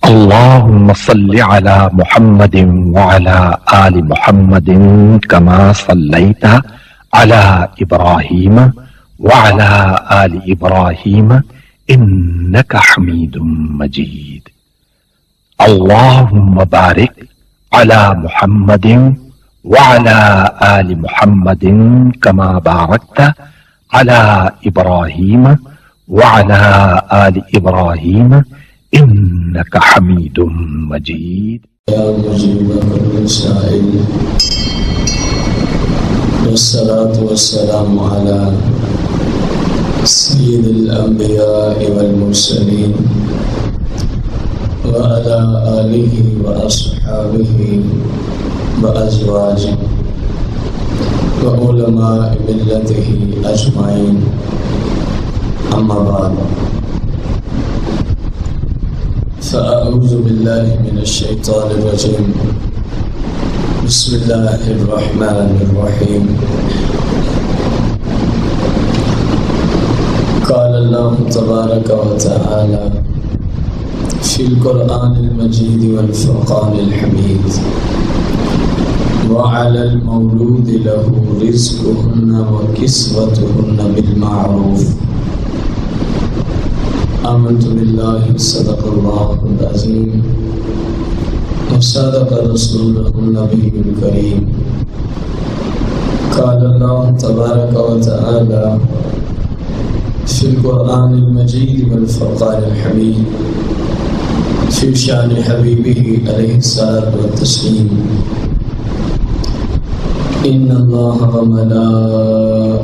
اللهم صل على محمد وعلى آل محمد كما صليت على إبراهيم وعلى آل إبراهيم إنك حميد مجيد. اللهم بارك على محمد وعلى آل محمد كما باركت على إبراهيم وعلى آل إبراهيم إنك حميد مجيد. يا مجيب كل سائل والصلاة والسلام على سيد الأنبياء والمرسلين وعلى آله وأصحابه وأزواجه وعلماء ملته أجمعين. أما بعد، فأعوذ بالله من الشيطان الرجيم. بسم الله الرحمن الرحيم. قال الله تبارك وتعالى في القرآن المجيد والفرقان الحميد: وعلى المولود له رزقهن وكسوتهن بالمعروف. آمنت بالله صدق الله العظيم وصدق رسوله النبي الكريم. قال الله تبارك وتعالى في القرآن المجيد والفرقان الحميد في شان حبيبه عليه الصلاة والتسليم: إن الله وملائكته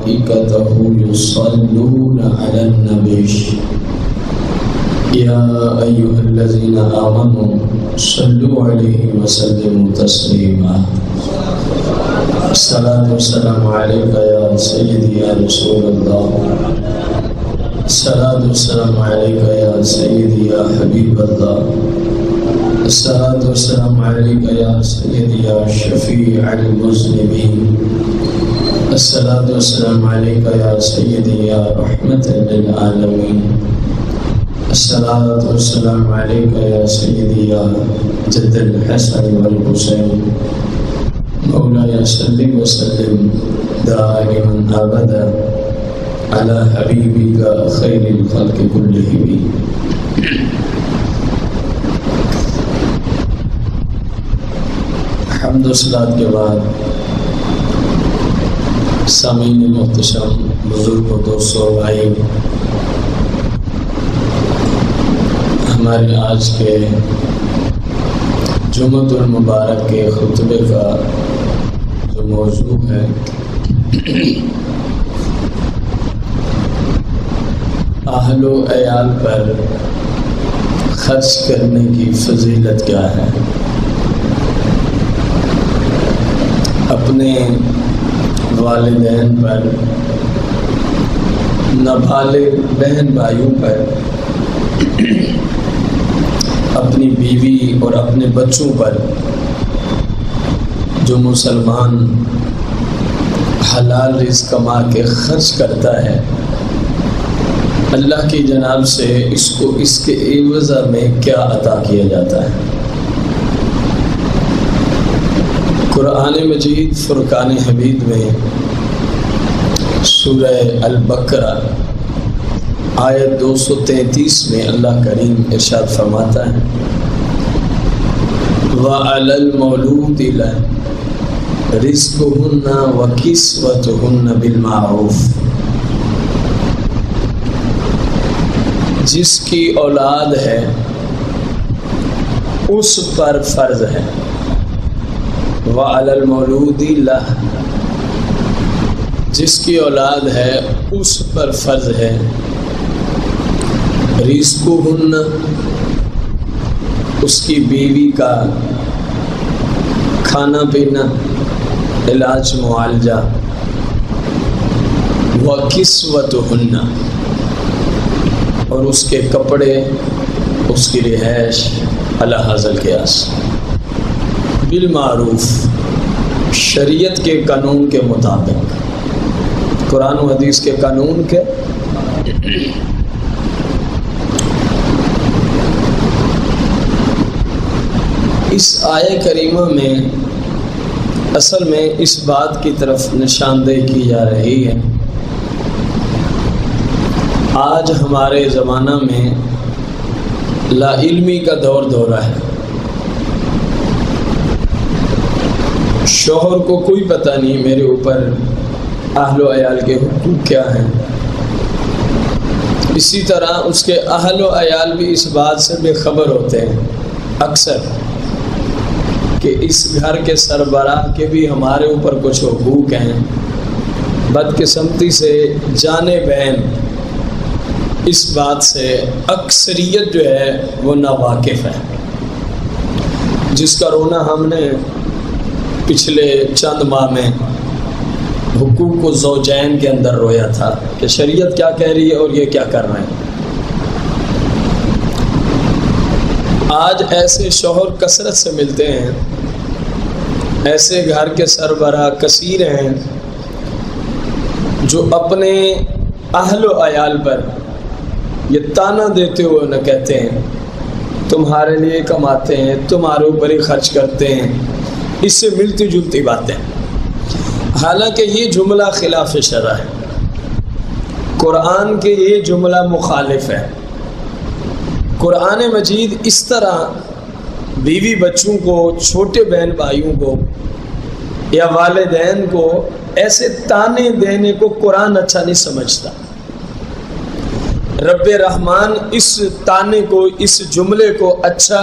يصلون على النبي يا أيها الذين آمنوا صلوا عليه وسلموا تسليما. الصلاة والسلام عليك يا سيدي يا رسول الله. الصلاة والسلام عليك يا سيدي يا حبيب الله. الصلاة والسلام عليك يا سيدي يا شفيع المذنبين. الصلاة والسلام عليك يا سيدي يا رحمة للعالمين. الصلاة والسلام عليك يا سيدي يا جد الحسن والحسين. مولاي صل وسلم دائما أبدا على حبيبك خير الخلق كلهم. حمد و صلاۃ کے بعد سامعین محتشم، بزرگ و دوستو، بھائی، ہمارے آج کے جمعۃ المبارک کے خطبے کا جو موضوع ہے اہل و عیال پر خرچ کرنے کی فضیلت کیا ہے. اپنے والدین پر، نابالغ بہن بھائیوں پر، اپنی بیوی اور اپنے بچوں پر جو مسلمان حلال رزق کما کے خرچ کرتا ہے، اللہ کی جناب سے اس کو اس کے عوض میں کیا عطا کیا جاتا ہے. قرآن مجید فرقان حمید میں سورہ البقرہ آیت 233 میں اللہ کریم ارشاد فرماتا ہے: وَعَلَى الْمَوْلُودِ لَهُ رِزْقُهُنَّ وَكِسْوَتُهُنَّ بِالْمَعْرُوفِ. جس کی اولاد ہے اس پر فرض ہے. وَعَلَى الْمَوْلُودِ لَهُ، جس کی اولاد ہے اس پر فرض ہے. رزقہن، اس کی بیوی کا کھانا پینا، علاج معالجہ. وَكِسْوَتُهُنَّ، اور اس کے کپڑے، اس کی رہائش علی ھذا القیاس. بالمعروف، شریعت کے قانون کے مطابق، قرآن و حدیث کے قانون کے اس آیہ کریمہ میں اصل میں اس بات کی طرف نشاندہی کی جا رہی ہے، آج ہمارے زمانہ میں لا علمی کا دور دورہ ہے۔ شوہر کو کوئی پتہ نہیں میرے اوپر اہل و عیال کے حقوق کیا ہیں، اسی طرح اس کے اہل و عیال بھی اس بات سے بے خبر ہوتے ہیں اکثر کہ اس گھر کے سربراہ کے بھی ہمارے اوپر کچھ حقوق ہیں۔ بدقسمتی سے جانے بین اس بات سے اکثریت جو ہے وہ ناواقف ہے، جس کا رونا ہم نے پچھلے چند ماہ میں حقوق و زوجین کے اندر رویا تھا کہ شریعت کیا کہہ رہی ہے اور یہ کیا کر رہے ہیں۔ آج ایسے شوہر کثرت سے ملتے ہیں، ایسے گھر کے سربراہ کثیر ہیں جو اپنے اہل و عیال پر یہ تانا دیتے ہوئے نہ کہتے ہیں تمہارے لیے کماتے ہیں، تمہارے اوپر ہی خرچ کرتے ہیں، اس سے ملتی جلتی باتیں، حالانکہ یہ جملہ خلاف شرع ہے، قرآن کے یہ جملہ مخالف ہے۔ قرآن مجید اس طرح بیوی بچوں کو، چھوٹے بہن بھائیوں کو یا والدین کو ایسے تانے دینے کو قرآن اچھا نہیں سمجھتا۔ رب رحمان اس تانے کو، اس جملے کو اچھا،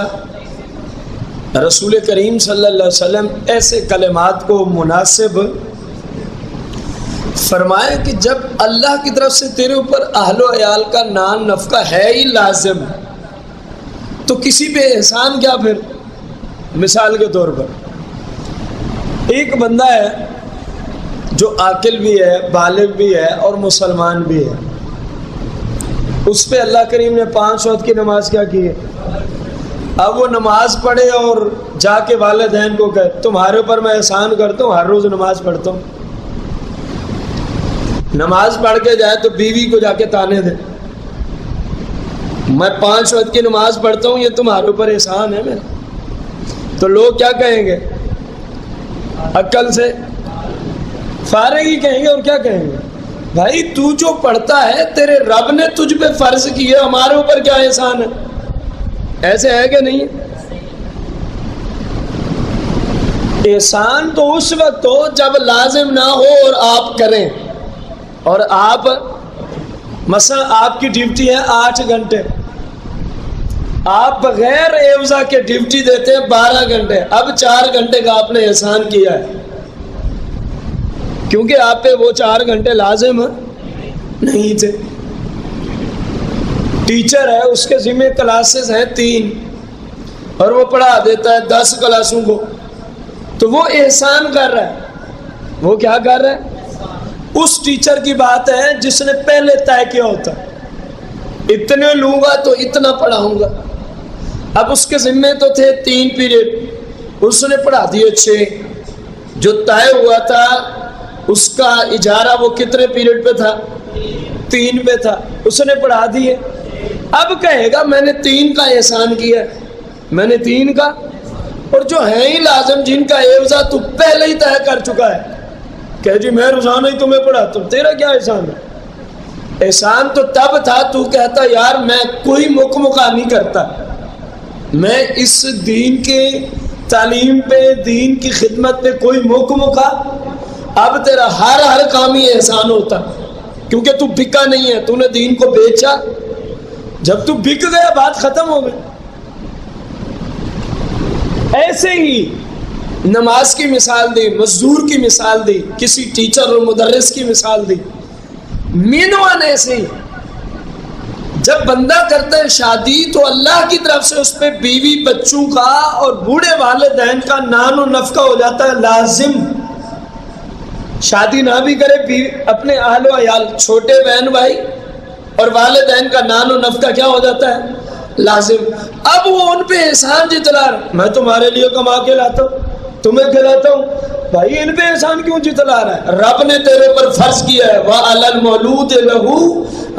رسول کریم صلی اللہ علیہ وسلم ایسے کلمات کو مناسب فرمائے کہ جب اللہ کی طرف سے تیرے اوپر اہل و عیال کا نان نفقہ ہے ہی لازم، تو کسی پہ احسان کیا پھر؟ مثال کے طور پر ایک بندہ ہے جو عاقل بھی ہے، بالغ بھی ہے اور مسلمان بھی ہے، اس پہ اللہ کریم نے 5 وقت کی نماز کیا کی ہے؟ اب وہ نماز پڑھے اور جا کے والدین کو کہے تمہارے اوپر میں احسان کرتا ہوں، ہر روز نماز پڑھتا ہوں، نماز پڑھ کے جائے تو بیوی کو جا کے تانے دے میں 5 وقت کی نماز پڑھتا ہوں، یہ تمہارے اوپر احسان ہے میرا، تو لوگ کیا کہیں گے؟ عقل سے فارغ ہی کہیں گے، اور کیا کہیں گے؟ بھائی تو جو پڑھتا ہے تیرے رب نے تجھ پہ فرض کیا، ہمارے اوپر کیا احسان ہے؟ ایسے ہے کہ نہیں؟ احسان تو اس وقت ہو جب لازم نہ ہو اور آپ کریں، اور آپ مثلا آپ کی ڈیوٹی ہے 8 گھنٹے، آپ بغیر ایوزا کے ڈیوٹی دیتے ہیں 12 گھنٹے، اب 4 گھنٹے کا آپ نے احسان کیا ہے، کیونکہ آپ پہ وہ 4 گھنٹے لازم نہیں تھے۔ ٹیچر ہے، اس کے ذمہ کلاسز ہیں 3 اور وہ پڑھا دیتا ہے 10 کلاسوں کو، تو وہ احسان کر رہا ہے۔ وہ کیا کر رہا ہے؟ اس ٹیچر کی بات ہے جس نے پہلے طے کیا ہوتا اتنے لوں گا تو اتنا پڑھاؤں گا، اب اس کے ذمہ تو تھے 3 پیریڈ، اس نے پڑھا دیے 6، جو طے ہوا تھا اس کا اجارہ وہ کتنے پیریڈ پہ تھا؟ 3 پہ تھا، اس نے پڑھا دیے۔ اب کہے گا میں نے 3 کا احسان کیا، میں نے 3 کا، اور جو ہیں ہی لازم جن کا ایوزا تو پہلے ہی طے کر چکا ہے، کہ جی میں روزانہ ہی تمہیں پڑھاتا ہوں، تیرا کیا احسان ہے؟ احسان تو تب تھا تو کہتا یار میں کوئی مکہ نہیں کرتا، میں اس دین کے تعلیم پہ، دین کی خدمت پہ کوئی مکہ، اب تیرا ہر کام ہی احسان ہوتا، کیونکہ تو بکا نہیں ہے، تو نے دین کو بیچا، جب تو بک گیا بات ختم ہو گئی۔ ایسے ہی نماز کی مثال دی، مزدور کی مثال دی، کسی ٹیچر اور مدرس کی مثال دی، مینوان ایسے ہی جب بندہ کرتا ہے شادی تو اللہ کی طرف سے اس پہ بیوی بچوں کا اور بوڑھے والدین کا نان و نفقہ ہو جاتا ہے لازم۔ شادی نہ بھی کرے اپنے اہل و عیال، چھوٹے بہن بھائی اور والدین کا نان و نفقہ کیا ہو جاتا ہے؟ لازم۔ اب وہ ان پہ احسان جتلا رہا، میں تمہارے لیے کما کے لاتا ہوں، تمہیں کھلاتا ہوں، بھائی ان پہ احسان کیوں جتلا رہا ہے؟ رب نے تیرے پر فرض کیا ہے وَعَلَى الْمَوْلُودِ لَهُ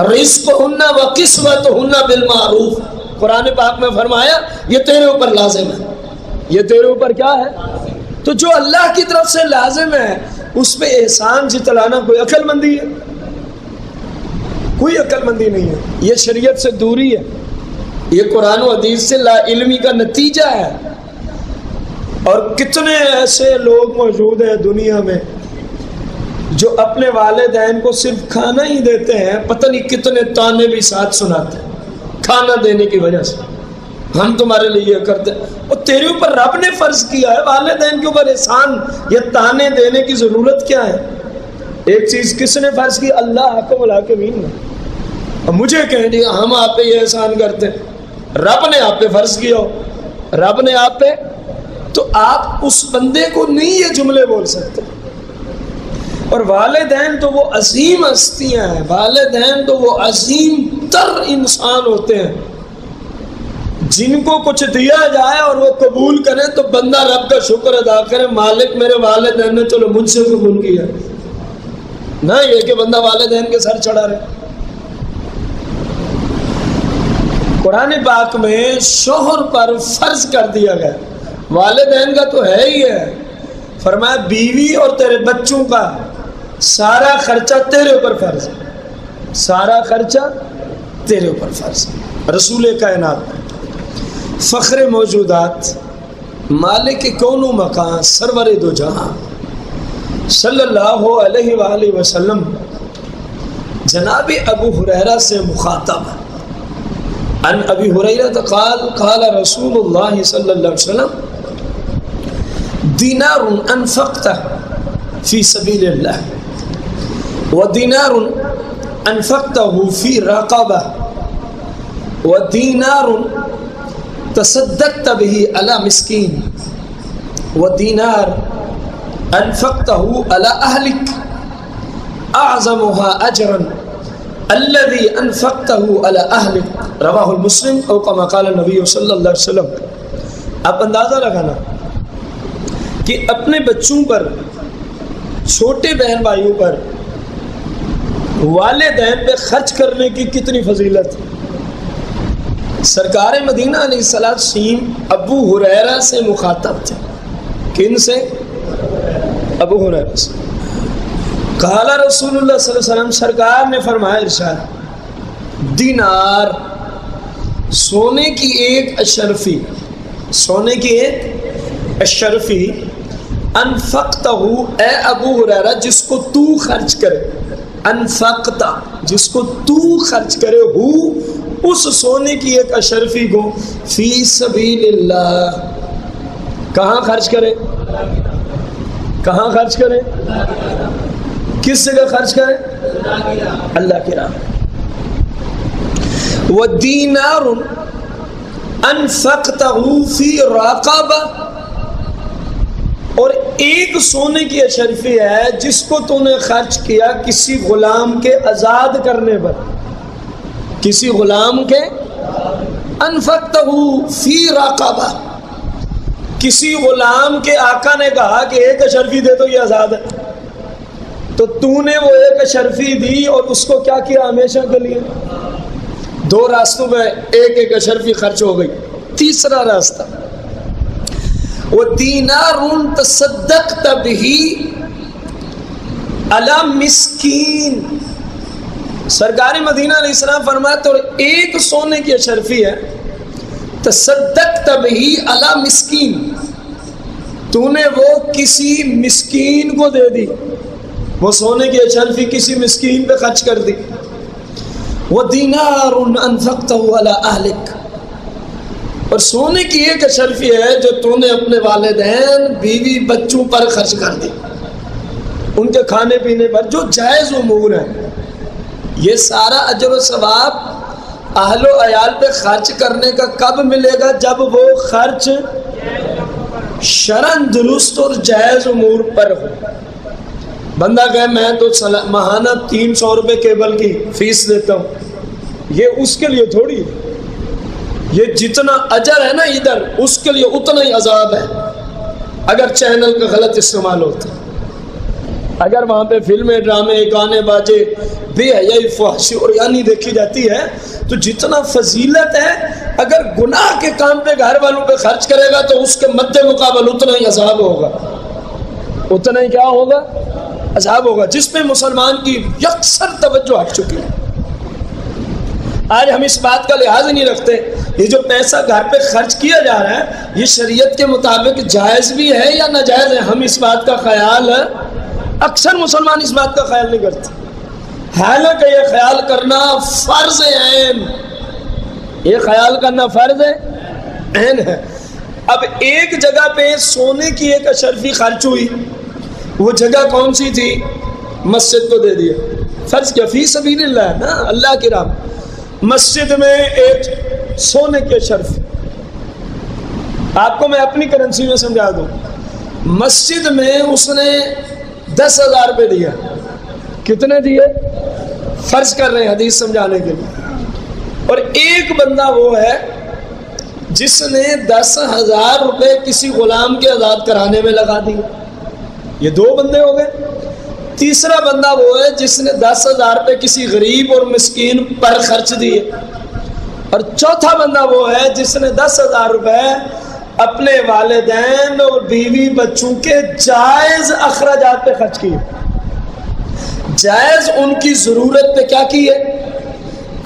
رِزْقُهُنَّ وَقِسْمَتُهُنَّ بِالْمَعْرُوفِ، قرآن پاک میں فرمایا یہ تیرے اوپر لازم ہے، یہ تیرے اوپر کیا ہے؟ تو جو اللہ کی طرف سے لازم ہے اس پہ احسان جتلانا کوئی عقل مندی ہے؟ کوئی عقل مندی نہیں ہے، یہ شریعت سے دوری ہے، یہ قرآن و حدیث سے لا علمی کا نتیجہ ہے۔ اور کتنے ایسے لوگ موجود ہیں دنیا میں جو اپنے والدین کو صرف کھانا ہی دیتے ہیں، پتہ نہیں کتنے تانے بھی ساتھ سناتے ہیں کھانا دینے کی وجہ سے، ہم تمہارے لیے یہ کرتے ہیں۔ اور تیرے اوپر رب نے فرض کیا ہے، والدین کے اوپر احسان یا تانے دینے کی ضرورت کیا ہے؟ ایک چیز کس نے فرض کی؟ اللہ حکم الحاکمین نے۔ اور مجھے کہہ دیا ہم آپ پہ یہ احسان کرتے ہیں، رب نے آپ پہ فرض کیا ہو، رب نے آپ پہ، تو آپ اس بندے کو نہیں یہ جملے بول سکتے۔ اور والدین تو وہ عظیم ہستیاں ہیں، والدین تو وہ عظیم تر انسان ہوتے ہیں جن کو کچھ دیا جائے اور وہ قبول کریں تو بندہ رب کا شکر ادا کرے، مالک میرے والدین نے چلو مجھ سے قبول کیا، نہ یہ کہ بندہ والدین کے سر چڑھا رہے۔ قرآن پاک میں شوہر پر فرض کر دیا گیا، والدین کا تو ہے ہی ہے، فرمایا بیوی اور تیرے بچوں کا سارا خرچہ تیرے اوپر فرض ہے، سارا خرچہ تیرے اوپر فرض ہے۔ رسول کائنات، فخر موجودات، مالک کون و مکان، سرور دو جہاں، صلی اللہ علیہ وآلہ وسلم جناب ابو ہریرہ سے مخاطب، عن ابی ہریرہ قال قال رسول اللہ صلی اللہ علیہ وسلم دینار انفقتہ فی سبیل اللہ ودینار انفقتہ فی رقبہ ودینار تصدقت به علی مسکین ودینار انفقتہ علی اہلک اعظمها اجرا الذي انفقته على اهلك رواہ المسلم او کما قال النبی صلی اللہ علیہ وسلم۔ آپ اندازہ لگانا کہ اپنے بچوں پر، چھوٹے بہن بھائیوں پر، والدین پہ خرچ کرنے کی کتنی فضیلت۔ سرکار مدینہ علیہ السلام ابو ہریرہ سے مخاطب تھے، کن سے؟ ابو ہریرہ سے۔ قال رسول اللہ صلی اللہ علیہ وسلم، سرکار نے فرمایا، ارشاد، دینار، سونے کی ایک اشرفی، سونے کی ایک اشرفی، انفقتہ، اے ابو ہریرہ جس کو تو خرچ کرے، انفقتہ جس کو تو خرچ کرے، ہو اس سونے کی ایک اشرفی کو، فی سبیل اللہ، کہاں خرچ کرے؟ کہاں خرچ کرے؟ کس جگہ خرچ کرے؟ اللہ کی راہ۔ وَدِینَارٌ أَنفَقْتَهُ فِي رَقَبَةٍ، اور ایک سونے کی اشرفی ہے جس کو تو نے خرچ کیا کسی غلام کے آزاد کرنے پر، کسی غلام کے، انفقتہ فی رقبہ، کسی غلام کے آقا نے کہا کہ ایک اشرفی دے تو یہ آزاد ہے، تو تو نے وہ ایک اشرفی دی اور اس کو کیا کیا؟ ہمیشہ کے لیے۔ دو راستوں میں ایک ایک اشرفی خرچ ہو گئی۔ تیسرا راستہ، وَدِینَارٌ تَصَدَّقْتَ بِهِ عَلَى مِسْکِین، سرکار مدینہ علیہ السلام فرمایا تو ایک سونے کی اشرفی ہے، تصدقت بِهِ عَلَى مِسْکین، تو نے وہ کسی مسکین کو دے دی، وہ سونے کی اشرفی کسی مسکین پہ خرچ کر دی۔ وَدِینَارٌ أَنفَقْتَهُ عَلَى أَهْلِكَ، اور سونے کی ایک اشرفی ہے جو تو نے اپنے والدین، بیوی، بچوں پر خرچ کر دی، ان کے کھانے پینے پر، جو جائز امور ہیں۔ یہ سارا اجر و ثواب اہل و عیال پہ خرچ کرنے کا کب ملے گا؟ جب وہ خرچ شرعاً درست اور جائز امور پر ہو۔ بندہ کہے میں تو ماہانہ 300 روپے کیبل کی فیس دیتا ہوں، یہ اس کے لیے تھوڑی ہے، یہ جتنا اجر ہے نا ادھر، اس کے لیے اتنا ہی عذاب ہے اگر چینل کا غلط استعمال ہوتا ہے، اگر وہاں پہ فلمیں، ڈرامے، گانے باجے، بے حیائی، فحشی اور یعنی دیکھی جاتی ہے، تو جتنا فضیلت ہے اگر گناہ کے کام پہ گھر والوں پہ خرچ کرے گا تو اس کے مد مقابل اتنا ہی عذاب ہوگا، اتنا ہی کیا ہوگا؟ عذاب ہوگا، جس پہ مسلمان کی یکسر توجہ ہٹ چکی ہے۔ آج ہم اس بات کا لحاظ نہیں رکھتے، یہ جو پیسہ گھر پہ خرچ کیا جا رہا ہے یہ شریعت کے مطابق جائز بھی ہے یا ناجائز ہے، ہم اس بات کا خیال اکثر مسلمان اس بات کا خیال نہیں کرتے، حالانکہ یہ خیال کرنا فرض عین، یہ خیال کرنا فرض عین ہے۔ اب ایک جگہ پہ سونے کی ایک اشرفی خرچ ہوئی، وہ جگہ کون سی تھی؟ مسجد کو دے دیا، فرض کیا فی سبیل اللہ نا، اللہ کی راہ، مسجد میں ایک سونے کے اشرف، آپ کو میں اپنی کرنسی میں سمجھا دوں، مسجد میں اس نے 10,000 روپے دیا، کتنے دیے؟ فرض کر رہے ہیں حدیث سمجھانے کے لیے، اور ایک بندہ وہ ہے جس نے 10,000 روپے کسی غلام کے آزاد کرانے میں لگا دی، یہ 2 بندے ہو گئے۔ تیسرا بندہ وہ ہے جس نے 10,000 روپے کسی غریب اور مسکین پر خرچ دیے، اور چوتھا بندہ وہ ہے جس نے 10,000 روپے اپنے والدین اور بیوی بچوں کے جائز اخراجات پہ خرچ کیے، جائز ان کی ضرورت پہ کیا کیے۔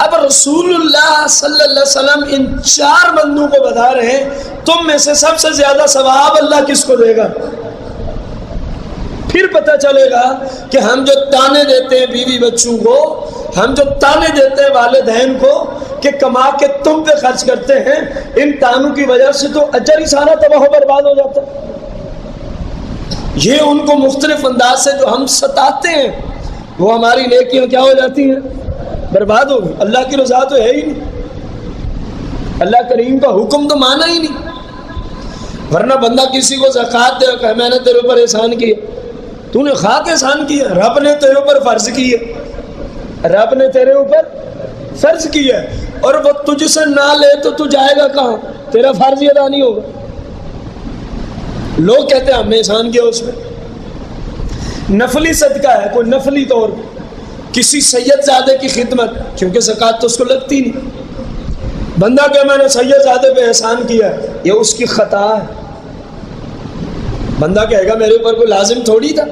اب رسول اللہ صلی اللہ علیہ وسلم ان 4 بندوں کو بتا رہے ہیں تم میں سے سب سے زیادہ ثواب اللہ کس کو دے گا؟ پھر پتہ چلے گا کہ ہم جو تانے دیتے ہیں بیوی بچوں کو، ہم جو تانے دیتے ہیں والدین کو کہ کما کے تم پہ خرچ کرتے ہیں، ان تانوں کی وجہ سے تو اجر ہی سارا تباہ و برباد ہو جاتا ہے۔ یہ ان کو مختلف انداز سے جو ہم ستاتے ہیں وہ ہماری نیکیاں کیا ہو جاتی ہیں؟ برباد ہو گئی۔ اللہ کی رضا تو ہے ہی نہیں، اللہ کریم کا حکم تو مانا ہی نہیں، ورنہ بندہ کسی کو زکوٰۃ دے کہ میں نے تیرے اوپر احسان کیا، تو نے خواہ کے احسان کیا، رب نے تیرے اوپر فرض کیا، رب نے تیرے اوپر فرض کیا، اور وہ تجھ سے نہ لے تو تو جائے گا کہاں؟ تیرا فرض ہی ادا نہیں ہوگا۔ لوگ کہتے ہیں ہم نے احسان کیا اس میں، نفلی صدقہ ہے، کوئی نفلی طور کسی سید زادے کی خدمت، کیونکہ زکوٰۃ تو اس کو لگتی نہیں، بندہ کہ میں نے سید زادے پہ احسان کیا، یہ اس کی خطا ہے۔ بندہ کہے گا میرے اوپر کوئی لازم تھوڑی تھا،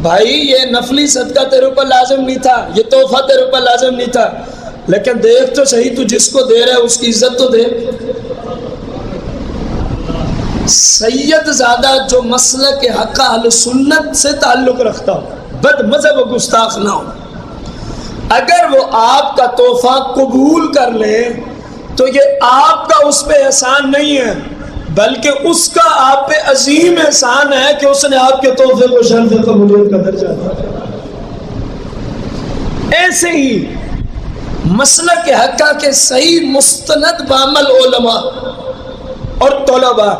بھائی یہ نفلی صدقہ تیرے اوپر لازم نہیں تھا، یہ تحفہ تیرے اوپر لازم نہیں تھا، لیکن دیکھ تو صحیح تو جس کو دے رہا ہے اس کی عزت تو دے۔ سید زادہ جو مسلک حق اہل سنت سے تعلق رکھتا ہو، بد مذہب و گستاخ نہ ہو، اگر وہ آپ کا تحفہ قبول کر لے تو یہ آپ کا اس پہ احسان نہیں ہے، بلکہ اس کا آپ پہ عظیم احسان ہے کہ اس نے آپ کے تحفے کو شرف قبولیت کا درجہ دیا۔ ایسے ہی مسلک حقہ کے صحیح مستند بعمل علماء اور طلباء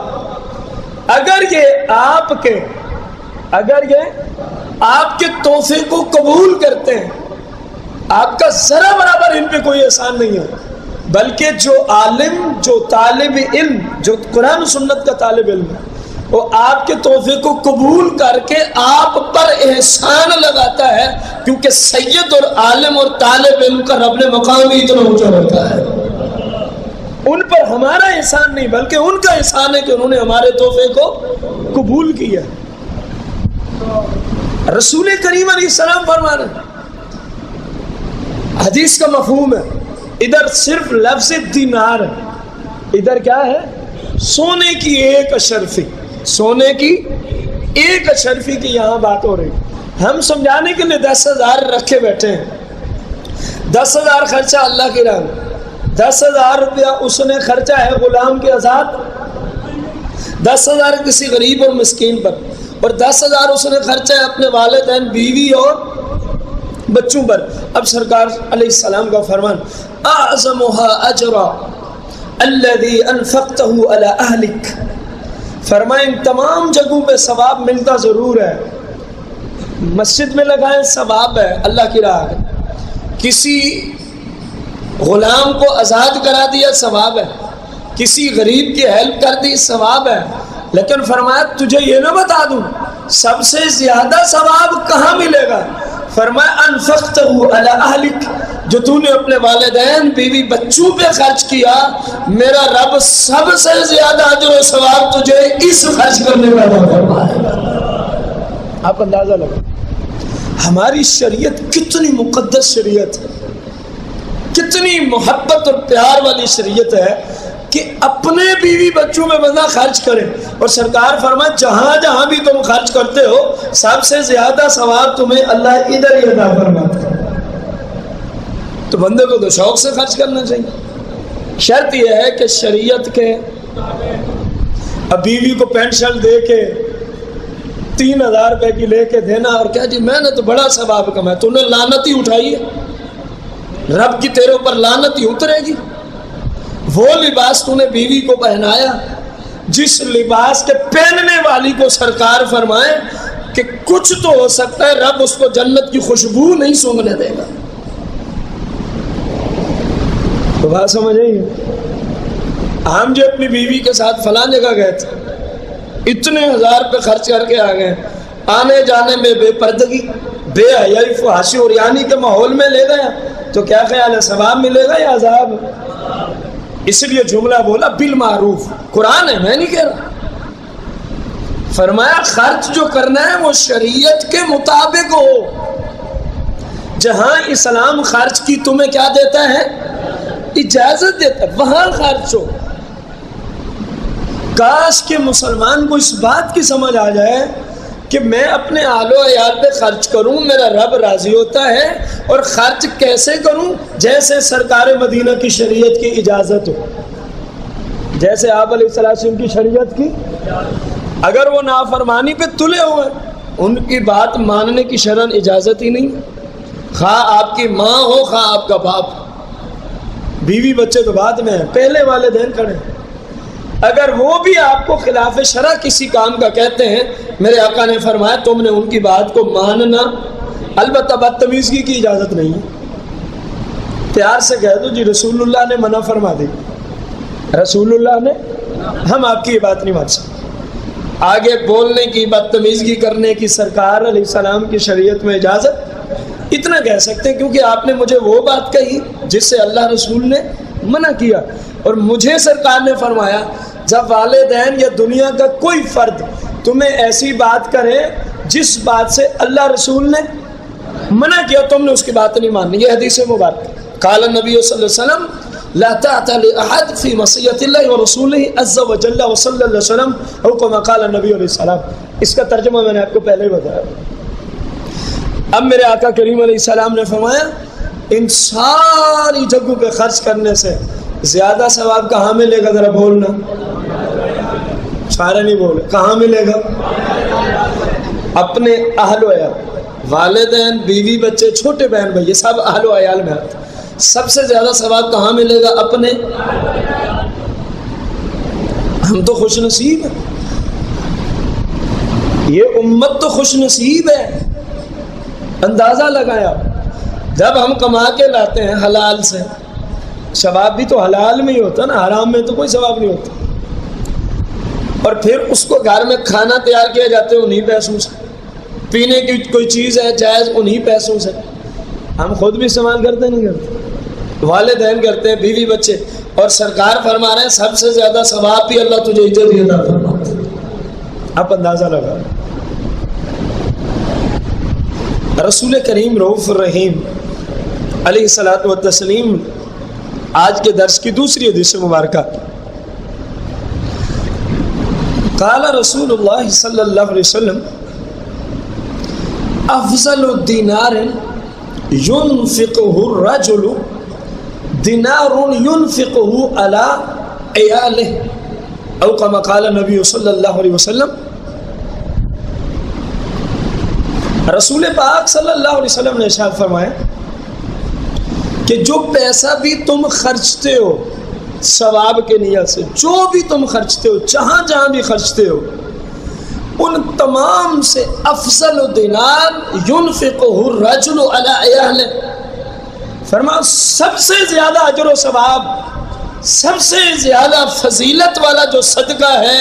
اگر یہ آپ کے تحفے کو قبول کرتے ہیں، آپ کا ذرا برابر ان پہ کوئی احسان نہیں ہے، بلکہ جو عالم، جو طالب علم، جو قرآن و سنت کا طالب علم ہے، وہ آپ کے تحفے کو قبول کر کے آپ پر احسان لگاتا ہے، کیونکہ سید اور عالم اور طالب علم کا رب نے مقام ہی اتنا اونچا ہوتا ہے۔ ان پر ہمارا احسان نہیں بلکہ ان کا احسان ہے کہ انہوں نے ہمارے تحفے کو قبول کیا۔ رسول کریم علیہ السلام فرما رہے ہیں، حدیث کا مفہوم ہے، ادھر صرف لفظ دینار ہے، ادھر کیا ہے؟ سونے کی ایک اشرفی، سونے کی ایک اشرفی کی یہاں بات ہو رہی ہے۔ ہم سمجھانے کے لیے 10,000 رکھے بیٹھے ہیں، 10,000 خرچہ اللہ کی راہ میں، 10,000 روپیہ اس نے خرچہ ہے غلام کے آزاد، 10,000 کسی غریب اور مسکین پر، اور 10,000 اس نے خرچہ ہے اپنے والدین، بیوی اور بچوں پر۔ اب سرکار علیہ السلام کا فرمان، اعظمها اجرا الذي انفقته على اهلك، فرمائیں تمام جگہوں پہ ثواب ملتا ضرور ہے، مسجد میں لگائیں ثواب ہے اللہ کی راہ، کسی غلام کو آزاد کرا دیا ثواب ہے، کسی غریب کی ہیلپ کر دی ثواب ہے، لیکن فرمایا تجھے یہ نہ بتا دوں سب سے زیادہ ثواب کہاں ملے گا؟ فرمایا انفقتہ علی اہلک، جو تو نے اپنے والدین بیوی بچوں پہ خرچ کیا، میرا رب سب سے زیادہ اجر و ثواب تجھے اس خرچ کرنے میں عطا فرمائے گا۔ آپ اندازہ لگا ہماری شریعت کتنی مقدس شریعت ہے، کتنی محبت اور پیار والی شریعت ہے کہ اپنے بیوی بچوں میں بندہ خرچ کرے، اور سرکار فرمائے جہاں جہاں بھی تم خرچ کرتے ہو سب سے زیادہ ثواب تمہیں اللہ ادھر ہی عطا فرماتا ہے۔ تو بندے کو تو شوق سے خرچ کرنا چاہیے۔ شرط یہ ہے کہ شریعت کے، اب بیوی کو پینٹ شرٹ دے کے 3000 روپے کی لے کے دینا اور کیا جی میں نے تو بڑا ثواب کمایا، تو نے لعنت ہی اٹھائی ہے، رب کی تیرے اوپر لعنت ہی اترے گی۔ وہ لباس تو نے بیوی کو پہنایا جس لباس کے پہننے والی کو سرکار فرمائے کہ کچھ تو ہو سکتا ہے رب اس کو جنت کی خوشبو نہیں سونگنے دے گا۔ تو بات سمجھ آئی؟ ہم جو اپنی بیوی کے ساتھ فلاں جگہ گئے تھے، اتنے 1000 روپے خرچ کر کے آ گئے، آنے جانے میں بے پردگی، بے حیائی، فحاشی اور یعنی کے ماحول میں لے گیا، تو کیا خیال ہے ثواب ملے گا یا عذاب؟ اس لیے جملہ بولا بالمعروف، قرآن ہے، میں نہیں کہہ رہا۔ فرمایا خرچ جو کرنا ہے وہ شریعت کے مطابق ہو۔ جہاں اسلام خرچ کی تمہیں کیا دیتا ہے؟ اجازت دیتا ہے، وہاں خرچ ہو۔ کاش کہ مسلمان کو اس بات کی سمجھ آ جائے کہ میں اپنے اہل و عیال پہ خرچ کروں، میرا رب راضی ہوتا ہے، اور خرچ کیسے کروں؟ جیسے سرکار مدینہ کی شریعت کی اجازت ہو، جیسے آپ علیہ السلام کی شریعت کی۔ اگر وہ نافرمانی پہ تلے ہوئے، ان کی بات ماننے کی شرعن اجازت ہی نہیں، خواہ آپ کی ماں ہو خواہ آپ کا باپ، بیوی بچے تو بعد میں ہیں، پہلے والدین کھڑے ہیں۔ اگر وہ بھی آپ کو خلاف شرع کسی کام کا کہتے ہیں، میرے آقا نے فرمایا تم نے ان کی بات کو ماننا، البتہ بدتمیزی کی اجازت نہیں ہے۔ پیار سے کہہ دو جی رسول اللہ نے منع فرما دی، رسول اللہ نے، ہم آپ کی یہ بات نہیں مان سکتے۔ آگے بولنے کی، بدتمیزی کرنے کی سرکار علیہ السلام کی شریعت میں اجازت اتنا کہہ سکتے ہیں کیونکہ آپ نے مجھے وہ بات کہی جس سے اللہ رسول نے منع کیا، اور مجھے سرکار نے فرمایا جب والدین یا دنیا کا کوئی فرد تمہیں ایسی بات کرے جس بات سے اللہ رسول نے منع کیا، تم نے اس کی بات نہیں ماننی۔ یہ حدیث مبارک، قال النبی صلی اللہ علیہ وسلم لا طاعة لأحد في معصية الله ورسوله عز وجل وصلى الله عليه وسلم او كما قال النبی علیہ السلام۔ اس کا ترجمہ میں نے آپ کو پہلے ہی بتایا۔ اب میرے آقا کریم علیہ السلام نے فرمایا ان ساری جگہوں پہ خرچ کرنے سے زیادہ ثواب کہاں ملے گا؟ ذرا بولنا، سارے نہیں بولے، کہاں ملے گا؟ اپنے اہل و عیال، والدین، بیوی بچے، چھوٹے بہن بھائی، یہ سب اہل و عیال میں آتے ہیں۔ سب سے زیادہ ثواب کہاں ملے گا؟ اپنے۔ ہم تو خوش نصیب ہیں، یہ امت تو خوش نصیب ہے۔ اندازہ لگایا جب ہم کما کے لاتے ہیں حلال سے، ثواب بھی تو حلال میں ہی ہوتا نا، حرام میں تو کوئی ثواب نہیں ہوتا، اور پھر اس کو گھر میں کھانا تیار کیا جاتے ہیں انہی پیسوں سے، پینے کی کوئی چیز ہے جائز انہی پیسوں سے، ہم خود بھی استعمال کرتے نہیں کرتے، والدین کرتے ہیں، بیوی بچے، اور سرکار فرما رہے ہیں سب سے زیادہ ثواب بھی اللہ تجھے عزت ہی عطا فرماتا ہے۔ آپ اندازہ لگا۔ رسول کریم رؤوف الرحیم علیہ الصلوۃ والتسلیم آج کے درس کی دوسری حدیث مبارکہ، قال رسول اللہ صلی اللہ علیہ وسلم افضل دینار ينفقه الرجل دینار ينفقه على عیاله او كما قال النبی صلی اللہ علیہ وسلم۔ رسول پاک صلی اللہ علیہ وسلم نے ارشاد فرمایا کہ جو پیسہ بھی تم خرچتے ہو ثواب کے نیت سے، جو بھی تم خرچتے ہو، جہاں جہاں بھی خرچتے ہو، ان تمام سے افضل دینار ينفقه الرجل على عیاله، فرمایا سب سے زیادہ اجر و ثواب، سب سے زیادہ فضیلت والا جو صدقہ ہے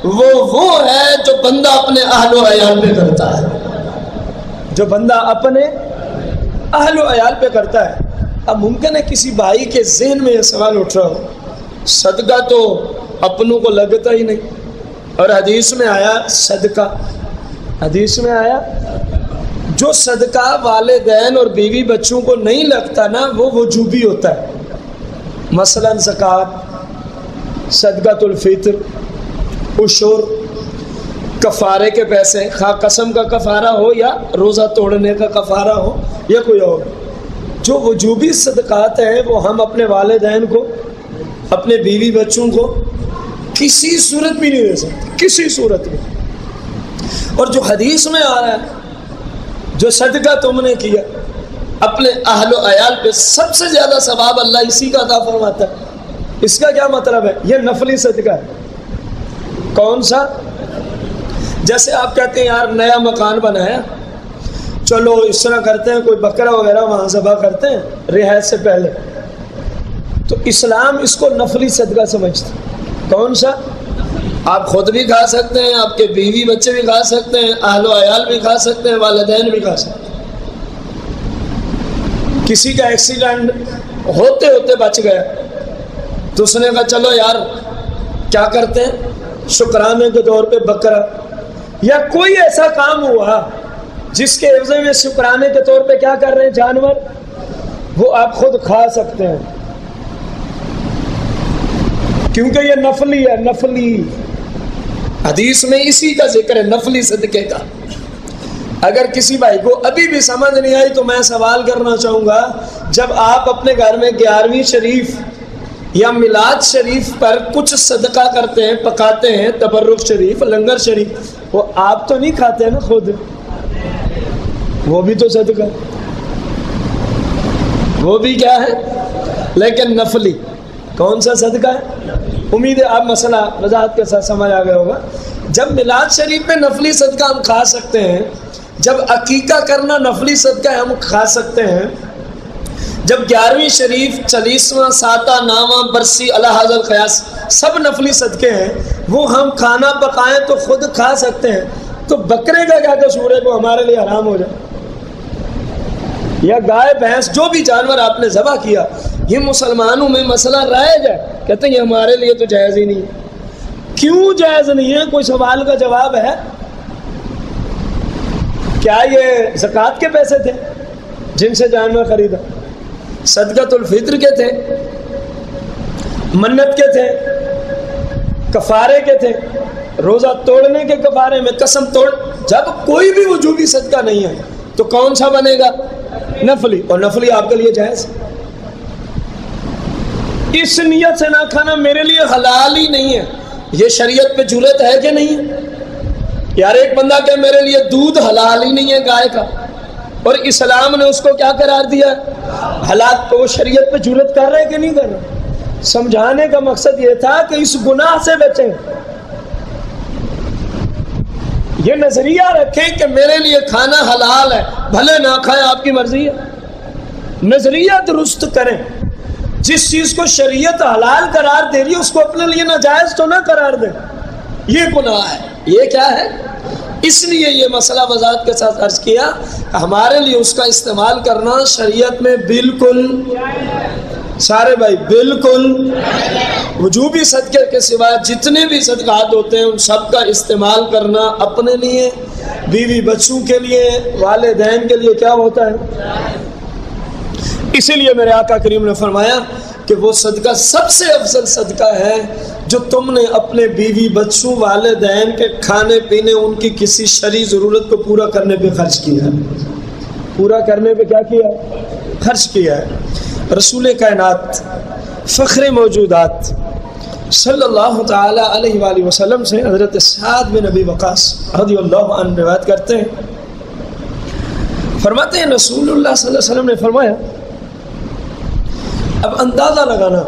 وہ ہے جو بندہ اپنے اہل و عیال پہ کرتا ہے، جو بندہ اپنے اہل و عیال پہ کرتا ہے۔ اب ممکن ہے کسی بھائی کے ذہن میں یہ سوال اٹھ رہا ہو، صدقہ تو اپنوں کو لگتا ہی نہیں، اور حدیث میں آیا صدقہ، حدیث میں آیا جو صدقہ والدین اور بیوی بچوں کو نہیں لگتا نا وہ وجوبی ہوتا ہے، مثلا زکوٰۃ، صدقۃ الفطر، عشر، کفارے کے پیسے، خواہ قسم کا کفارہ ہو یا روزہ توڑنے کا کفارہ ہو یا کوئی اور، جو وجوبی صدقات ہیں وہ ہم اپنے والدین کو، اپنے بیوی بچوں کو کسی صورت بھی نہیں دے سکتے، کسی صورت میں۔ اور جو حدیث میں آ رہا ہے جو صدقہ تم نے کیا اپنے اہل و عیال پہ، سب سے زیادہ ثواب اللہ اسی کا عطا فرماتا ہے۔ اس کا کیا مطلب ہے؟ یہ نفلی صدقہ ہے۔ کون سا؟ جیسے آپ کہتے ہیں یار نیا مکان بنایا، چلو اس طرح کرتے ہیں، کوئی بکرا وغیرہ وہاں ذبح کرتے ہیں رہائش سے پہلے، تو اسلام اس کو نفلی صدقہ سمجھتا ہے۔ کون سا؟ آپ خود بھی کھا سکتے ہیں، آپ کے بیوی بچے بھی کھا سکتے ہیں، اہل و عیال بھی کھا سکتے ہیں، والدین بھی کھا سکتے ہیں۔ کسی کا ایکسیڈنٹ ہوتے ہوتے بچ گیا تو اس نے کہا چلو یار کیا کرتے ہیں، شکرانے کے طور پہ بکرا، یا کوئی ایسا کام ہوا جس کے عوض میں شکرانے کے طور پہ کیا کر رہے ہیں جانور، وہ آپ خود کھا سکتے ہیں، کیونکہ یہ نفلی ہے۔ نفلی حدیث میں اسی کا ذکر ہے، نفلی صدقے کا۔ اگر کسی بھائی کو ابھی بھی سمجھ نہیں آئی تو میں سوال کرنا چاہوں گا، جب آپ اپنے گھر میں 11ویں شریف یا میلاد شریف پر کچھ صدقہ کرتے ہیں، پکاتے ہیں، تبرک شریف، لنگر شریف، وہ آپ تو نہیں کھاتے ہیں نا خود، وہ بھی تو صدقہ، وہ بھی کیا ہے لیکن نفلی۔ کون سا صدقہ ہے؟ امید ہے آپ مسئلہ وضاحت کے ساتھ سمجھ آ گیا ہوگا۔ جب میلاد شریف میں نفلی صدقہ ہم کھا سکتے ہیں، جب عقیقہ کرنا نفلی صدقہ ہم کھا سکتے ہیں، جب 11ویں شریف، 40واں، ساتہ، نامہ، برسی، الحاظ القیاس سب نفلی صدقے ہیں، وہ ہم کھانا پکائیں تو خود کھا سکتے ہیں، تو بکرے کا کیا قصور ہے کو ہمارے لیے حرام ہو جائے؟ یا گائے بھینس جو بھی جانور آپ نے ذبح کیا، یہ مسلمانوں میں مسئلہ رائج ہے، کہتے ہیں یہ ہمارے لیے تو جائز ہی نہیں ہے۔ کیوں جائز نہیں ہے؟ کوئی سوال کا جواب ہے؟ کیا یہ زکوٰۃ کے پیسے تھے جن سے جانور خریدا؟ صدقۃ الفطر کے تھے؟ منت کے تھے؟ کفارے کے تھے؟ روزہ توڑنے کے کفارے میں قسم توڑ؟ جب کوئی بھی وجوبی صدقہ نہیں ہے تو کون سا بنے گا؟ نفلی۔ اور نفلی آپ کے لیے جائز، اس نیت سے نہ کھانا میرے لیے حلال ہی نہیں ہے، یہ شریعت پہ جرت ہے کہ نہیں ہے؟ یار ایک بندہ کہ میرے لیے دودھ حلال ہی نہیں ہے گائے کا، اور اسلام نے اس کو کیا قرار دیا حلال، تو وہ شریعت پہ جرت کر رہے کہ نہیں کر رہے؟ سمجھانے کا مقصد یہ تھا کہ اس گناہ سے بچیں، یہ نظریہ رکھیں کہ میرے لیے کھانا حلال ہے، بھلے نہ کھائیں آپ کی مرضی ہے۔ نظریہ درست کریں، جس چیز کو شریعت حلال قرار دے رہی ہے اس کو اپنے لیے ناجائز تو نہ قرار دیں، یہ گناہ ہے، یہ کیا ہے؟ اس لیے یہ مسئلہ وضاحت کے ساتھ عرض کیا، ہمارے لیے اس کا استعمال کرنا شریعت میں بالکل، سارے بھائی بالکل، وجوبی صدقے کے سوا جتنے بھی صدقات ہوتے ہیں ان سب کا استعمال کرنا اپنے لیے، بیوی بچوں کے لیے، والدین کے لیے کیا ہوتا ہے؟ اسی لیے میرے آقا کریم نے فرمایا کہ وہ صدقہ سب سے افضل صدقہ ہے جو تم نے اپنے بیوی بچوں، والدین کے کھانے پینے، ان کی کسی شرعی ضرورت کو پورا کرنے پہ خرچ کیا ہے، پورا کرنے پہ کیا کیا؟ خرچ کیا ہے۔ رسول کائنات، فخر موجودات صلی اللہ تعالی علیہ وآلہ وسلم سے حضرت سعد بن ابی وقاص رضی اللہ عنہ روایت کرتے ہیں، فرماتے ہیں رسول اللہ صلی اللہ علیہ وسلم نے فرمایا، اب اندازہ لگانا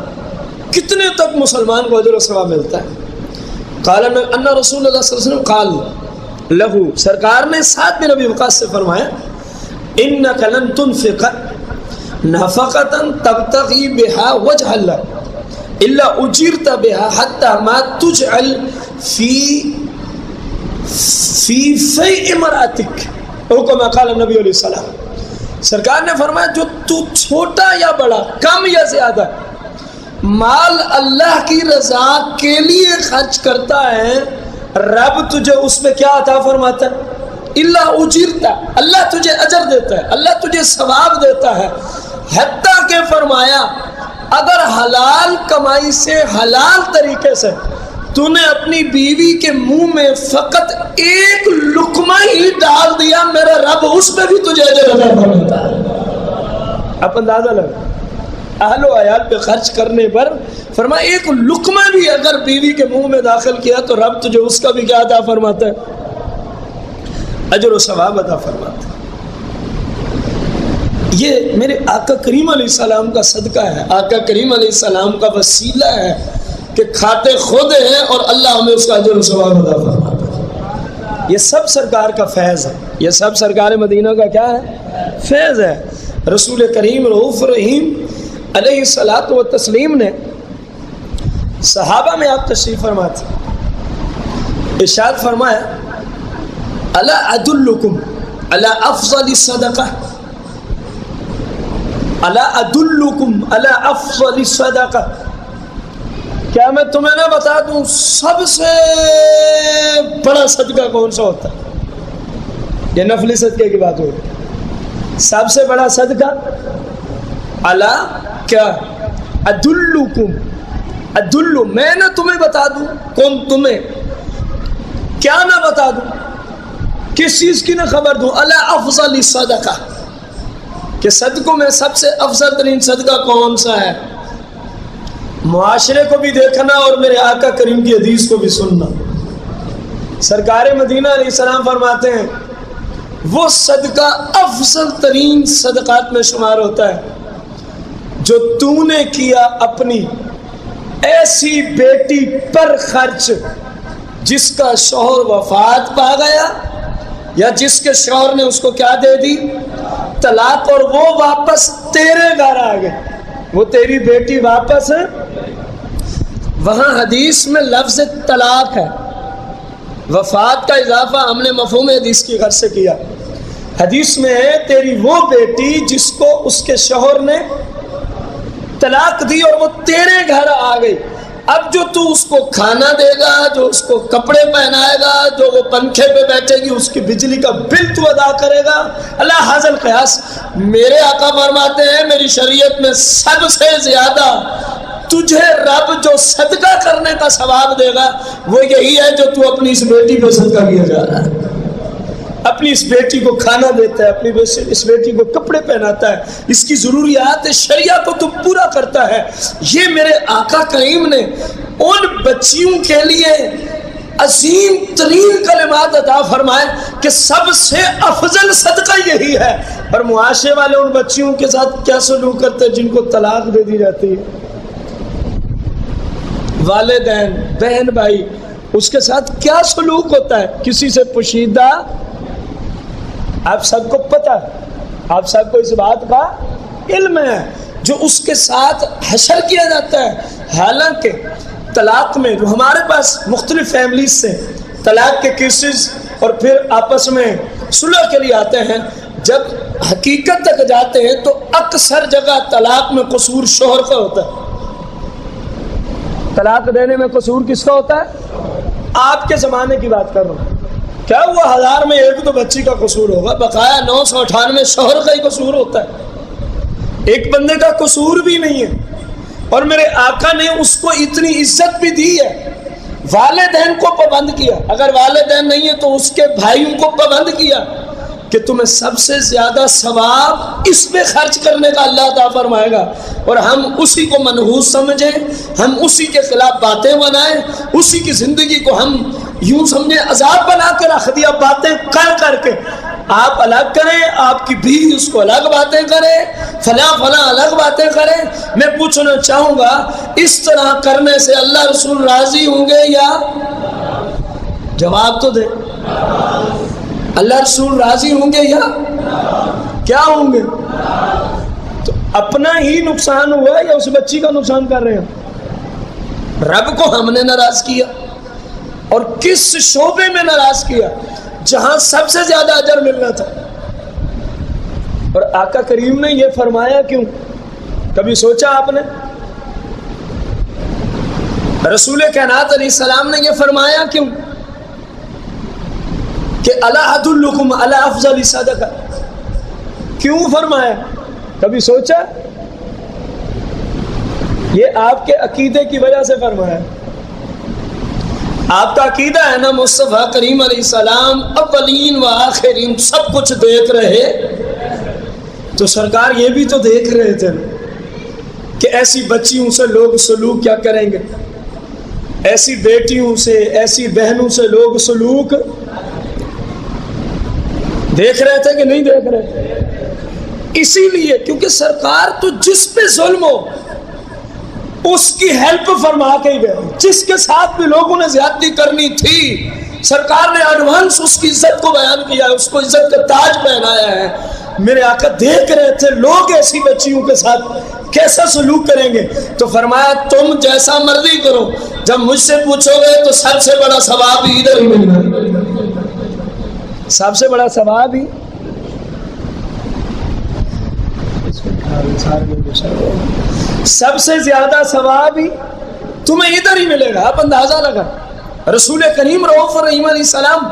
کتنے تک مسلمان کو اجر و ثواب ملتا ہے۔ قال ان رسول اللہ صلی اللہ علیہ وسلم قال لہو، سرکار نے سعد بن ابی وقاص سے فرمایا، انک لن تنفق نفقۃ تبتغی بها وجہ اللہ الا اجرت بها حتى ما تجعل في في امرأتك، او كما قال النبی علیہ السلام، سرکار نے فرمایا جو تو چھوٹا یا بڑا، کم یا زیادہ مال اللہ کی رضا کے لیے خرچ کرتا ہے، رب تجھے اس میں کیا عطا فرماتا ہے؟ اللہ اجرتا، اللہ تجھے اجر دیتا ہے، اللہ تجھے ثواب دیتا ہے۔ حتیٰ کہ فرمایا اگر حلال کمائی سے، حلال طریقے سے تو نے اپنی بیوی کے منہ میں فقط ایک لقمہ ہی ڈال دیا، میرا رب اس میں بھی تجھے اجر عطا فرماتا ہے۔ آپ اندازہ لگا اہل و عیال پہ خرچ کرنے پر فرمایا ایک لقمہ بھی اگر بیوی کے منہ میں داخل کیا تو رب تجھے اس کا بھی کیا عطا فرماتا ہے؟ اجر و ثواب عطا فرماتا ہے۔ یہ میرے آقا کریم علیہ السلام کا صدقہ ہے، آقا کریم علیہ السلام کا وسیلہ ہے کہ کھاتے خود ہیں اور اللہ ہمیں اس کا اجر و ثواب عطا فرماتا ہے۔ یہ سب سرکار کا فیض ہے، یہ سب سرکار مدینہ کا کیا ہے؟ فیض ہے۔ رسول کریم رؤوف رحیم علیہ الصلاۃ والتسلیم نے صحابہ میں آپ تشریف فرماتے ارشاد فرمایا الا ادلکم علی افضل صدقہ، الا ادلکم علی افضل صدقہ، کیا میں تمہیں نہ بتا دوں سب سے بڑا صدقہ کون سا ہوتا ہے؟ یہ نفلی صدقے کی بات ہو رہی، سب سے بڑا صدقہ الا کیا؟ ادلکم، ادلو میں نہ تمہیں بتا دوں، کون تمہیں کیا نہ بتا دوں، کس چیز کی نہ خبر دوں؟ الا افضل صدقہ، کہ صدقوں میں سب سے افضل ترین صدقہ کون سا ہے؟ معاشرے کو بھی دیکھنا اور میرے آقا کریم کی حدیث کو بھی سننا۔ سرکار مدینہ علیہ السلام فرماتے ہیں وہ صدقہ افضل ترین صدقات میں شمار ہوتا ہے جو تو نے کیا اپنی ایسی بیٹی پر خرچ جس کا شوہر وفات پا گیا یا جس کے شوہر نے اس کو کیا دے دی؟ طلاق، اور وہ واپس تیرے گھر آ گئے، وہ تیری بیٹی واپس ہے۔ وہاں حدیث میں لفظ طلاق ہے، وفات کا اضافہ ہم نے مفہوم حدیث کی غرض سے کیا۔ حدیث میں ہے تیری وہ بیٹی جس کو اس کے شوہر نے طلاق دی اور وہ تیرے گھر آ گئی، اب جو تو اس کو کھانا دے گا، جو اس کو کپڑے پہنائے گا، جو وہ پنکھے پہ بیٹھے گی، اس کی بجلی کا بل تو ادا کرے گا۔ اللہ حاصل قیاس، میرے آقا فرماتے ہیں میری شریعت میں سب سے زیادہ تجھے رب جو صدقہ کرنے کا ثواب دے گا وہ یہی ہے جو تو اپنی اس بیٹی کو صدقہ کیا جا رہا ہے، اپنی اس بیٹی کو کھانا دیتا ہے، اپنی اس بیٹی کو کپڑے پہناتا ہے، اس کی ضروریات شریعہ کو تو پورا کرتا ہے۔ یہ میرے آقا کریم نے ان بچیوں کے لیے عظیم ترین کلمات عطا فرمائے کہ سب سے افضل صدقہ یہی ہے، اور معاشرے والے ان بچیوں کے ساتھ کیا سلوک کرتے ہیں جن کو طلاق دے دی جاتی ہے؟ والدین، بہن بھائی، اس کے ساتھ کیا سلوک ہوتا ہے؟ کسی سے پوشیدہ آپ سب کو پتہ ہے، آپ سب کو اس بات کا علم ہے، جو اس کے ساتھ حشر کیا جاتا ہے۔ حالانکہ طلاق میں جو ہمارے پاس مختلف فیملیز سے طلاق کے کیسز اور پھر آپس میں صلح کے لیے آتے ہیں، جب حقیقت تک جاتے ہیں تو اکثر جگہ طلاق میں قصور شوہر کا ہوتا ہے۔ طلاق دینے میں قصور کس کا ہوتا ہے؟ آپ کے زمانے کی بات کر رہا ہوں، کیا وہ 1000 میں ایک تو بچی کا قصور ہوگا، بقایا 998 شوہر کا ہی قصور ہوتا ہے، ایک بندے کا قصور بھی نہیں ہے۔ اور میرے آقا نے اس کو اتنی عزت بھی دی ہے، والدین کو پابند کیا، اگر والدین نہیں ہے تو اس کے بھائیوں کو پابند کیا کہ تمہیں سب سے زیادہ ثواب اس پہ خرچ کرنے کا اللہ عطا فرمائے گا، اور ہم اسی کو منحوس سمجھیں، ہم اسی کے خلاف باتیں بنائیں، اسی کی زندگی کو ہم یوں سمجھیں عذاب بنا کے رکھ دیا، باتیں کر کر کے۔ آپ الگ کریں، آپ کی بیوی اس کو الگ باتیں کرے، فلاں فلاں الگ باتیں کریں۔ میں پوچھنا چاہوں گا اس طرح کرنے سے اللہ رسول راضی ہوں گے یا؟ جواب تو دے، اللہ رسول راضی ہوں گے یا کیا ہوں گے؟ تو اپنا ہی نقصان ہوا یا اس بچی کا نقصان کر رہے ہیں؟ رب کو ہم نے ناراض کیا، اور کس شعبے میں ناراض کیا؟ جہاں سب سے زیادہ اجر ملنا تھا۔ اور آقا کریم نے یہ فرمایا کیوں؟ کبھی سوچا آپ نے؟ رسول کائنات علیہ السلام نے یہ فرمایا کیوں کہ الا ادلکم علی افضل صدقہ؟ کیوں فرمایا؟ کبھی سوچا؟ یہ آپ کے عقیدے کی وجہ سے فرمایا۔ آپ کا عقیدہ ہے نا مصطفیٰ کریم علیہ السلام اولین و آخرین سب کچھ دیکھ رہے، تو سرکار یہ بھی تو دیکھ رہے تھے کہ ایسی بچیوں سے لوگ سلوک کیا کریں گے، ایسی بیٹیوں سے، ایسی بہنوں سے لوگ سلوک دیکھ رہے تھے کہ نہیں دیکھ رہے؟ اسی لیے کیونکہ سرکار تو جس پہ ظلم ہو اس کی ہیلپ فرما کے ہی گئے، جس کے ساتھ بھی لوگوں نے زیادتی کرنی تھی سرکار نے ایڈوانس اس کی عزت کو بیان کیا ہے، اس کو عزت کا تاج پہنایا ہے۔ میرے آقا دیکھ رہے تھے لوگ ایسی بچیوں کے ساتھ کیسا سلوک کریں گے، تو فرمایا تم جیسا مرضی کرو، جب مجھ سے پوچھو گے تو سب سے بڑا ثواب ہی ادھر ہی ملنا، سب سے بڑا ثواب ہی سب سے زیادہ ثواب ہی تمہیں ادھر ہی ملے گا۔ آپ اندازہ لگا رسول کریم رؤوف الرحیم علیہ السلام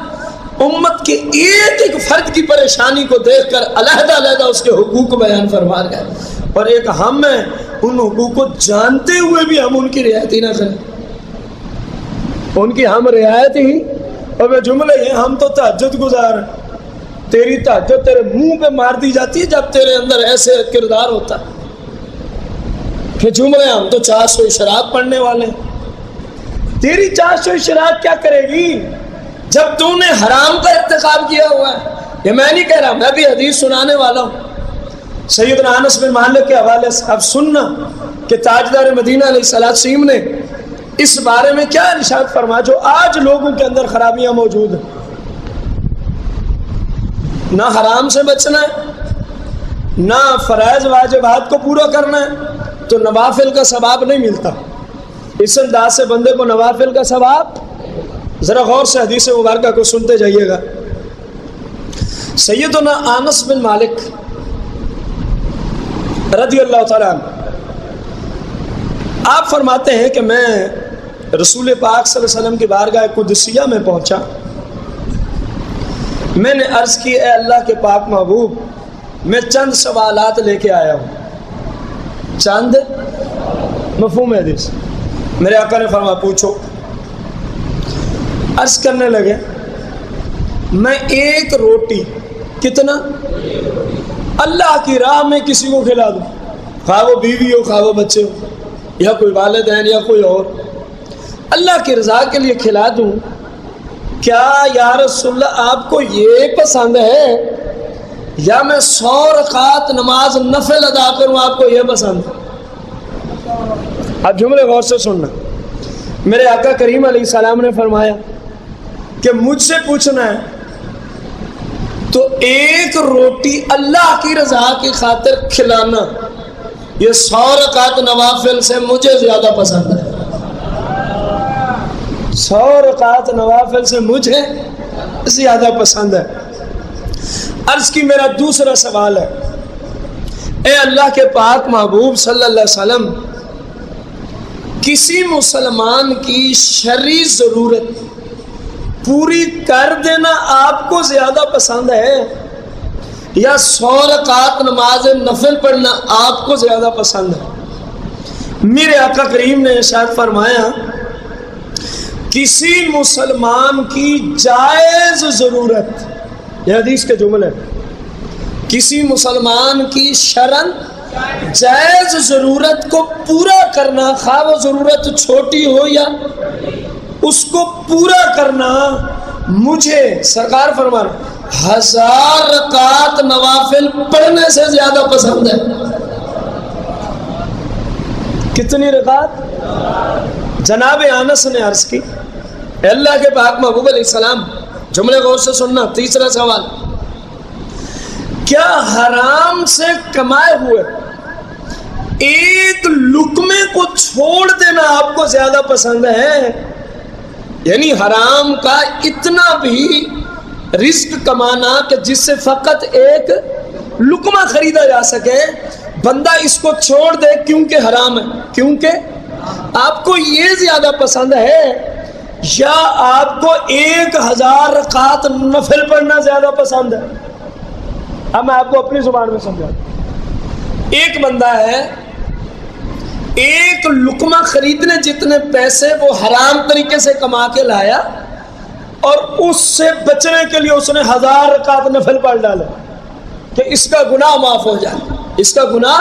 امت کے ایک ایک فرد کی پریشانی کو دیکھ کر علیحدہ علیحدہ اس کے حقوق بیان فرما گئے، اور ایک ہم ہیں ان حقوق کو جانتے ہوئے بھی ہم ان کی رعایت ہی نہ کریں، ان کی ہم رعایت ہی، اور وہ جملے ہیں ہم تو تہجد گزار ہیں، تیری تہجد تیرے منہ پہ مار دی جاتی ہے جب تیرے اندر ایسے کردار ہوتا ہے کہ جملے ہم تو 400 اشراق پڑھنے والے ہیں، تیری 400 اشراق کیا کرے گی جب تو نے حرام کا ارتکاب کیا ہوا ہے؟ یہ میں نہیں کہہ رہا، میں بھی حدیث سنانے والا ہوں۔ سیدنا انس بن مالک کے حوالے سے اب سننا کہ تاجدار مدینہ علیہ السلام نے اس بارے میں کیا ارشاد فرمایا جو آج لوگوں کے اندر خرابیاں موجود ہیں۔ نہ حرام سے بچنا ہے، نہ فرائض واجبات کو پورا کرنا ہے، تو نوافل کا ثواب نہیں ملتا۔ اس انداز سے بندے کو نوافل کا ثواب، ذرا غور سے حدیث مبارکہ کو سنتے جائیے گا۔ سیدنا انس بن مالک رضی اللہ تعالیٰ عنہ آپ فرماتے ہیں کہ میں رسول پاک صلی اللہ علیہ وسلم کی بارگاہ قدسیہ میں پہنچا، میں نے عرض کی اے اللہ کے پاک محبوب میں چند سوالات لے کے آیا ہوں۔ چند مفہوم ہے حدیث؟ میرے آقا نے فرمایا پوچھو۔ عرض کرنے لگے میں ایک روٹی، کتنا؟ اللہ کی راہ میں کسی کو کھلا دوں، خواہ وہ بیوی ہو، خواہ وہ بچے ہو، یا کوئی والدین یا کوئی اور، اللہ کی رضا کے لیے کھلا دوں، کیا یا رسول اللہ آپ کو یہ پسند ہے یا میں 100 رکعت نماز نفل ادا کروں، آپ کو یہ پسند ہے؟ اب جملے غور سے سننا۔ میرے آقا کریم علیہ السلام نے فرمایا کہ مجھ سے پوچھنا ہے تو ایک روٹی اللہ کی رضا کی خاطر کھلانا یہ 100 رکعت نوافل سے مجھے زیادہ پسند ہے، 100 رکعت نوافل سے مجھے زیادہ پسند ہے۔ عرض کی میرا دوسرا سوال ہے، اے اللہ کے پاک محبوب صلی اللہ علیہ وسلم کسی مسلمان کی شرعی ضرورت پوری کر دینا آپ کو زیادہ پسند ہے یا 100 رکعت نماز نفل پڑھنا آپ کو زیادہ پسند ہے؟ میرے آقا کریم نے ارشاد فرمایا کسی مسلمان کی جائز ضرورت، یہ حدیث کے جملے، کسی مسلمان کی شرعن جائز ضرورت کو پورا کرنا، خواہ وہ ضرورت چھوٹی ہو یا اس کو پورا کرنا مجھے سرکار فرما رہا 1000 رکعت نوافل پڑھنے سے زیادہ پسند ہے۔ کتنی رکعت؟ جناب انس نے عرض کی اے اللہ کے پاک محبوب علیہ السلام، جملے غور سے سننا، تیسرا سوال، کیا حرام سے کمائے ہوئے ایک لقمے کو چھوڑ دینا آپ کو زیادہ پسند ہے، یعنی حرام کا اتنا بھی رزق کمانا کہ جس سے فقط ایک لقمہ خریدا جا سکے بندہ اس کو چھوڑ دے کیونکہ حرام ہے، کیونکہ آپ کو یہ زیادہ پسند ہے یا آپ کو 1000 رکعت نفل پڑھنا زیادہ پسند ہے؟ اب میں آپ کو اپنی زبان میں سمجھاؤں. ایک بندہ ہے، ایک لقمہ خریدنے جتنے پیسے وہ حرام طریقے سے کما کے لایا اور اس سے بچنے کے لیے اس نے 1000 رکعت نفل پڑھ ڈالے کہ اس کا گناہ معاف ہو جائے. اس کا گناہ،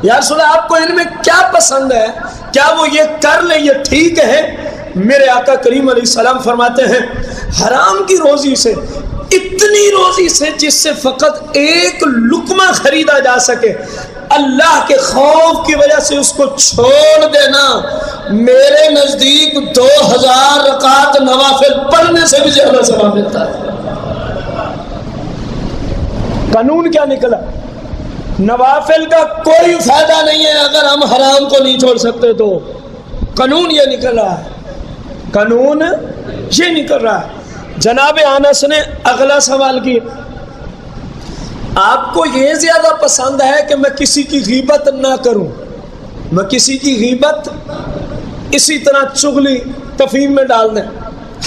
یا رسول اللہ آپ کو ان میں کیا پسند ہے؟ کیا وہ یہ کر لیں یہ ٹھیک ہے؟ میرے آقا کریم علیہ السلام فرماتے ہیں حرام کی روزی سے، اتنی روزی سے جس سے فقط ایک لقمہ خریدا جا سکے، اللہ کے خوف کی وجہ سے اس کو چھوڑ دینا میرے نزدیک 2000 رکعت نوافل پڑھنے سے بھی زیادہ ثواب ملتا ہے. قانون کیا نکلا؟ نوافل کا کوئی فائدہ نہیں ہے اگر ہم حرام کو نہیں چھوڑ سکتے تو. قانون یہ نکل رہا ہے، قانون یہ نکل رہا ہے. جناب انس نے اگلا سوال کیا، آپ کو یہ زیادہ پسند ہے کہ میں کسی کی غیبت نہ کروں، میں کسی کی غیبت اسی طرح چغلی تفہیم میں ڈال دیں،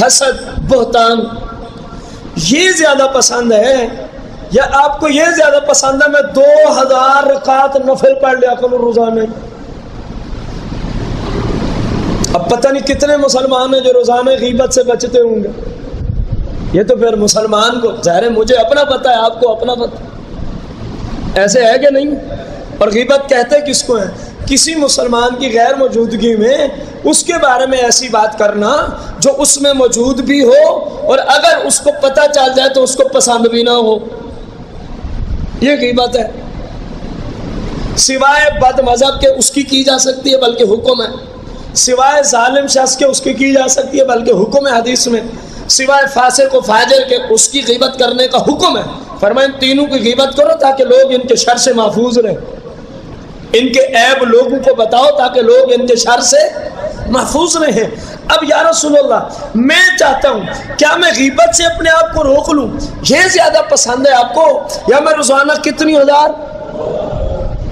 حسد بہتان، یہ زیادہ پسند ہے، یا آپ کو یہ زیادہ پسند ہے میں 2000 رکعت نفل پڑھ لیا کروں روزانہ؟ اب پتہ نہیں کتنے مسلمان ہیں جو روزانہ غیبت سے بچتے ہوں گے. یہ تو پھر مسلمان کو ظاہر ہے، مجھے اپنا پتہ ہے، آپ کو اپنا پتہ، ایسے ہے کہ نہیں؟ اور غیبت کہتے کس کو ہیں؟ کسی مسلمان کی غیر موجودگی میں اس کے بارے میں ایسی بات کرنا جو اس میں موجود بھی ہو اور اگر اس کو پتہ چل جائے تو اس کو پسند بھی نہ ہو، یہ غیبت ہے. سوائے بد مذہب کے اس کی جا سکتی ہے بلکہ حکم ہے، سوائے ظالم شخص کے اس کی جا سکتی ہے بلکہ حکم ہے حدیث میں، سوائے فاسق و فاجر کے اس کی غیبت کرنے کا حکم ہے. فرمایا ان تینوں کی غیبت کرو تاکہ لوگ ان کے شر سے محفوظ رہیں، ان کے عیب لوگوں کو بتاؤ تاکہ لوگ ان کے شر سے محفوظ رہیں. اب یا رسول اللہ میں چاہتا ہوں کیا میں غیبت سے اپنے آپ کو روک لوں، یہ زیادہ پسند ہے آپ کو، یا میں روزانہ کتنی 1000؟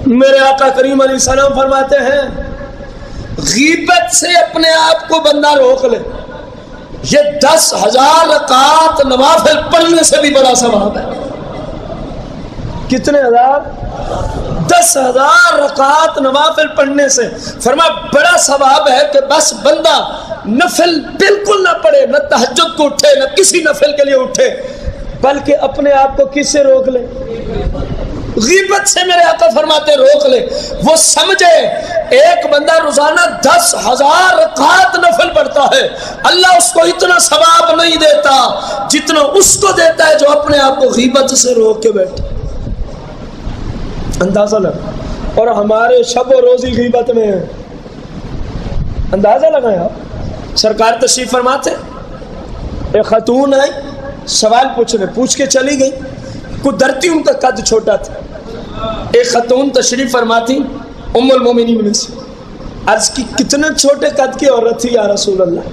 میرے آقا کریم علیہ السلام فرماتے ہیں غیبت سے اپنے آپ کو بندہ روک لے، یہ 10,000 رکعت نوافل پڑھنے سے بھی بڑا ثواب ہے. کتنے ہزار؟ 10,000 رکعت نوافل پڑھنے سے. فرمایا بڑا ثواب ہے کہ بس بندہ نفل بالکل نہ پڑھے، نہ تہجد کو اٹھے، نہ کسی نفل کے لیے اٹھے، بلکہ اپنے آپ کو کس سے روک لے؟ غیبت سے. میرے آقا فرماتے روک لے. وہ سمجھے ایک بندہ روزانہ 10,000 رکعت نفل پڑھتا ہے، اللہ اس کو اتنا ثواب نہیں دیتا جتنا اس کو دیتا ہے جو اپنے آپ کو غیبت سے روک کے بیٹھے. اندازہ لگا. اور ہمارے شب و روزی غیبت میں ہے، اندازہ لگائیں آپ. سرکار تشریف فرماتے ایک خاتون آئی، سوال پوچھ کے چلی گئی، قدرتی ان کا قد چھوٹا تھا. ایک خاتون تشریف فرماتی ام المومنین میں سے، عرض کی کتنے چھوٹے قد کی عورت تھی یا رسول اللہ؟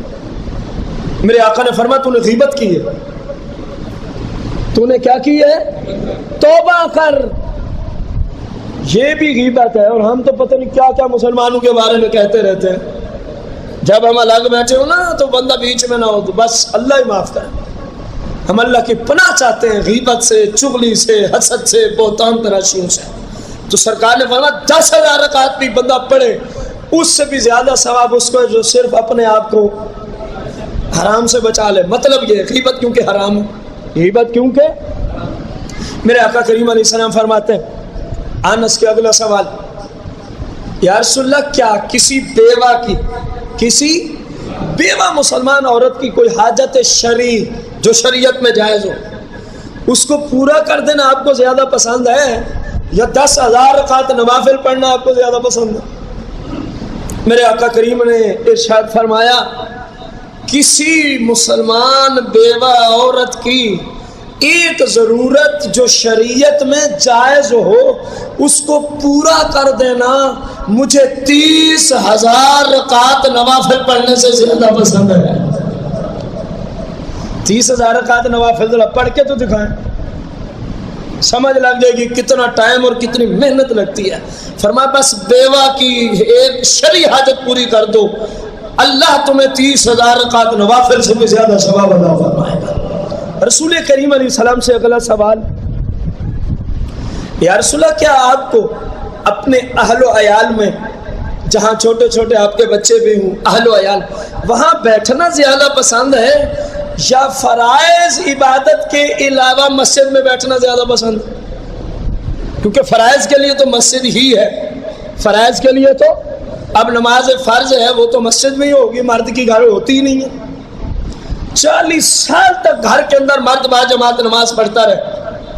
میرے آقا نے فرمایا تو نے غیبت کی ہے. تو نے کیا کی ہے؟ توبہ کر. یہ بھی غیبت ہے. اور ہم تو پتہ نہیں کیا کیا مسلمانوں کے بارے میں کہتے رہتے ہیں. جب ہم الگ بیٹھے ہو نا تو بندہ بیچ میں نہ ہو تو بس اللہ ہی معاف کرے. ہم اللہ کی پناہ چاہتے ہیں غیبت سے، چغلی سے، حسد سے، بہتان تراشیوں سے. تو سرکار نے فرمایا 10,000 رکعت بھی بندہ پڑھے اس سے بھی زیادہ ثواب اس کو جو صرف اپنے آپ کو حرام سے بچا لے. مطلب یہ غیبت کیونکہ حرام ہے، غیبت کیونکہ. میرے آقا کریم علیہ السلام فرماتے ہیں انس کے اگلا سوال، یا رسول اللہ کیا کسی بیوہ کی، کسی بیوہ مسلمان عورت کی کوئی حاجت شرعی جو شریعت میں جائز ہو اس کو پورا کر دینا آپ کو زیادہ پسند ہے یا 10,000 رکعت نوافل پڑھنا آپ کو زیادہ پسند ہے؟ میرے آقا کریم نے ارشاد فرمایا کسی مسلمان بیوہ عورت کی ایک ضرورت جو شریعت میں جائز ہو اس کو پورا کر دینا مجھے 30,000 رکعت نوافل پڑھنے سے زیادہ پسند ہے. 30,000 رکعت نوافل ذرا پڑھ کے تو دکھائیں. سمجھ لگ جائے گی کتنا ٹائم اور کتنی محنت لگتی ہے. فرمایا بس بیوہ کی ایک شرعی حاجت پوری کر دو, اللہ تمہیں 30,000 رکعت نوافل سے بھی زیادہ ثواب عطا فرمائے گا. رسول کریم علیہ السلام سے اگلا سوال, یا رسول اللہ کیا آپ کو اپنے اہل و عیال میں, جہاں چھوٹے چھوٹے آپ کے بچے بھی ہوں, اہل و عیال, وہاں بیٹھنا زیادہ پسند ہے یا فرائض عبادت کے علاوہ مسجد میں بیٹھنا زیادہ پسند؟ کیونکہ فرائض کے لیے تو مسجد ہی ہے, فرائض کے لیے تو اب نماز فرض ہے وہ تو مسجد میں ہی ہوگی, مرد کی گھر ہوتی ہی نہیں ہے. 40 سال تک گھر کے اندر مرد با جماعت نماز پڑھتا رہے,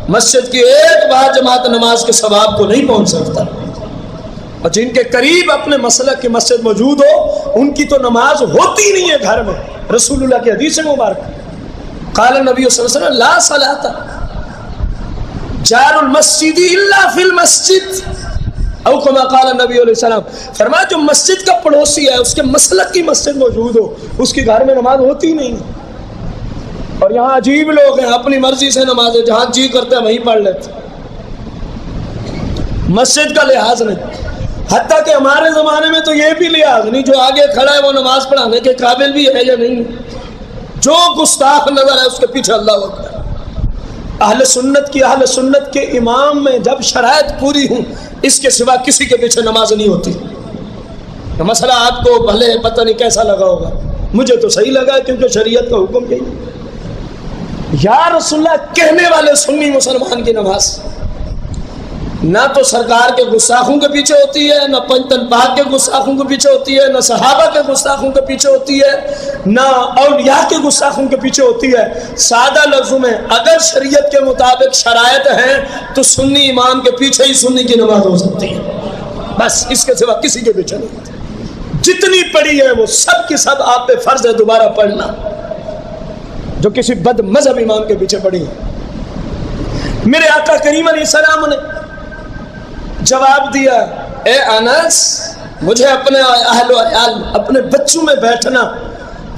مسجد کی ایک با جماعت نماز کے ثواب کو نہیں پہنچ سکتا. اور جن کے قریب اپنے مسلک کی مسجد موجود ہو ان کی تو نماز ہوتی نہیں ہے گھر میں. رسول اللہ کی حدیث مبارک, قال النبی صلی اللہ علیہ وسلم لا صلاۃ جار المسجد الا فی المسجد, او کما قال النبی علیہ السلام, فرمایا جو مسجد کا پڑوسی ہے اس کے مسلک کی مسجد موجود ہو اس کی گھر میں نماز ہوتی نہیں. اور یہاں عجیب لوگ ہیں, اپنی مرضی سے نمازیں جہاں جی کرتے ہیں وہیں پڑھ لیتے, مسجد کا لحاظ نہیں. حتیٰ کہ ہمارے زمانے میں تو یہ بھی لحاظ نہیں, جو آگے کھڑا ہے وہ نماز پڑھانے کے قابل بھی ہے یا نہیں, جو گستاخ نظر ہے اس کے پیچھے اللہ اکبر. اہل سنت کے امام میں جب شرائط پوری ہوں اس کے سوا کسی کے پیچھے نماز نہیں ہوتی. مسئلہ آپ کو بھلے پتہ نہیں کیسا لگا ہوگا, مجھے تو صحیح لگا کیونکہ شریعت کا حکم یہی ہے. یا رسول اللہ کہنے والے سنی مسلمان کی نماز نہ تو سرکار کے گستاخوں کے پیچھے ہوتی ہے, نہ پنجتن پاک کے گستاخوں کے پیچھے ہوتی ہے, نہ صحابہ کے گستاخوں کے پیچھے ہوتی ہے, نہ اولیاء کے گستاخوں کے پیچھے ہوتی ہے. سادہ لفظوں میں اگر شریعت کے مطابق شرائط ہیں تو سنی امام کے پیچھے ہی سنی کی نماز ہو سکتی ہے, بس اس کے سوا کسی کے پیچھے نہیں ہوتی. جتنی پڑھی ہے وہ سب کی سب آپ پہ فرض ہے دوبارہ پڑھنا, جو کسی بد مذہب امام کے پیچھے پڑھی ہے. میرے آقا کریم علیہ السلام نے جواب دیا, اے انس مجھے اپنے اہل و عیال اپنے بچوں میں بیٹھنا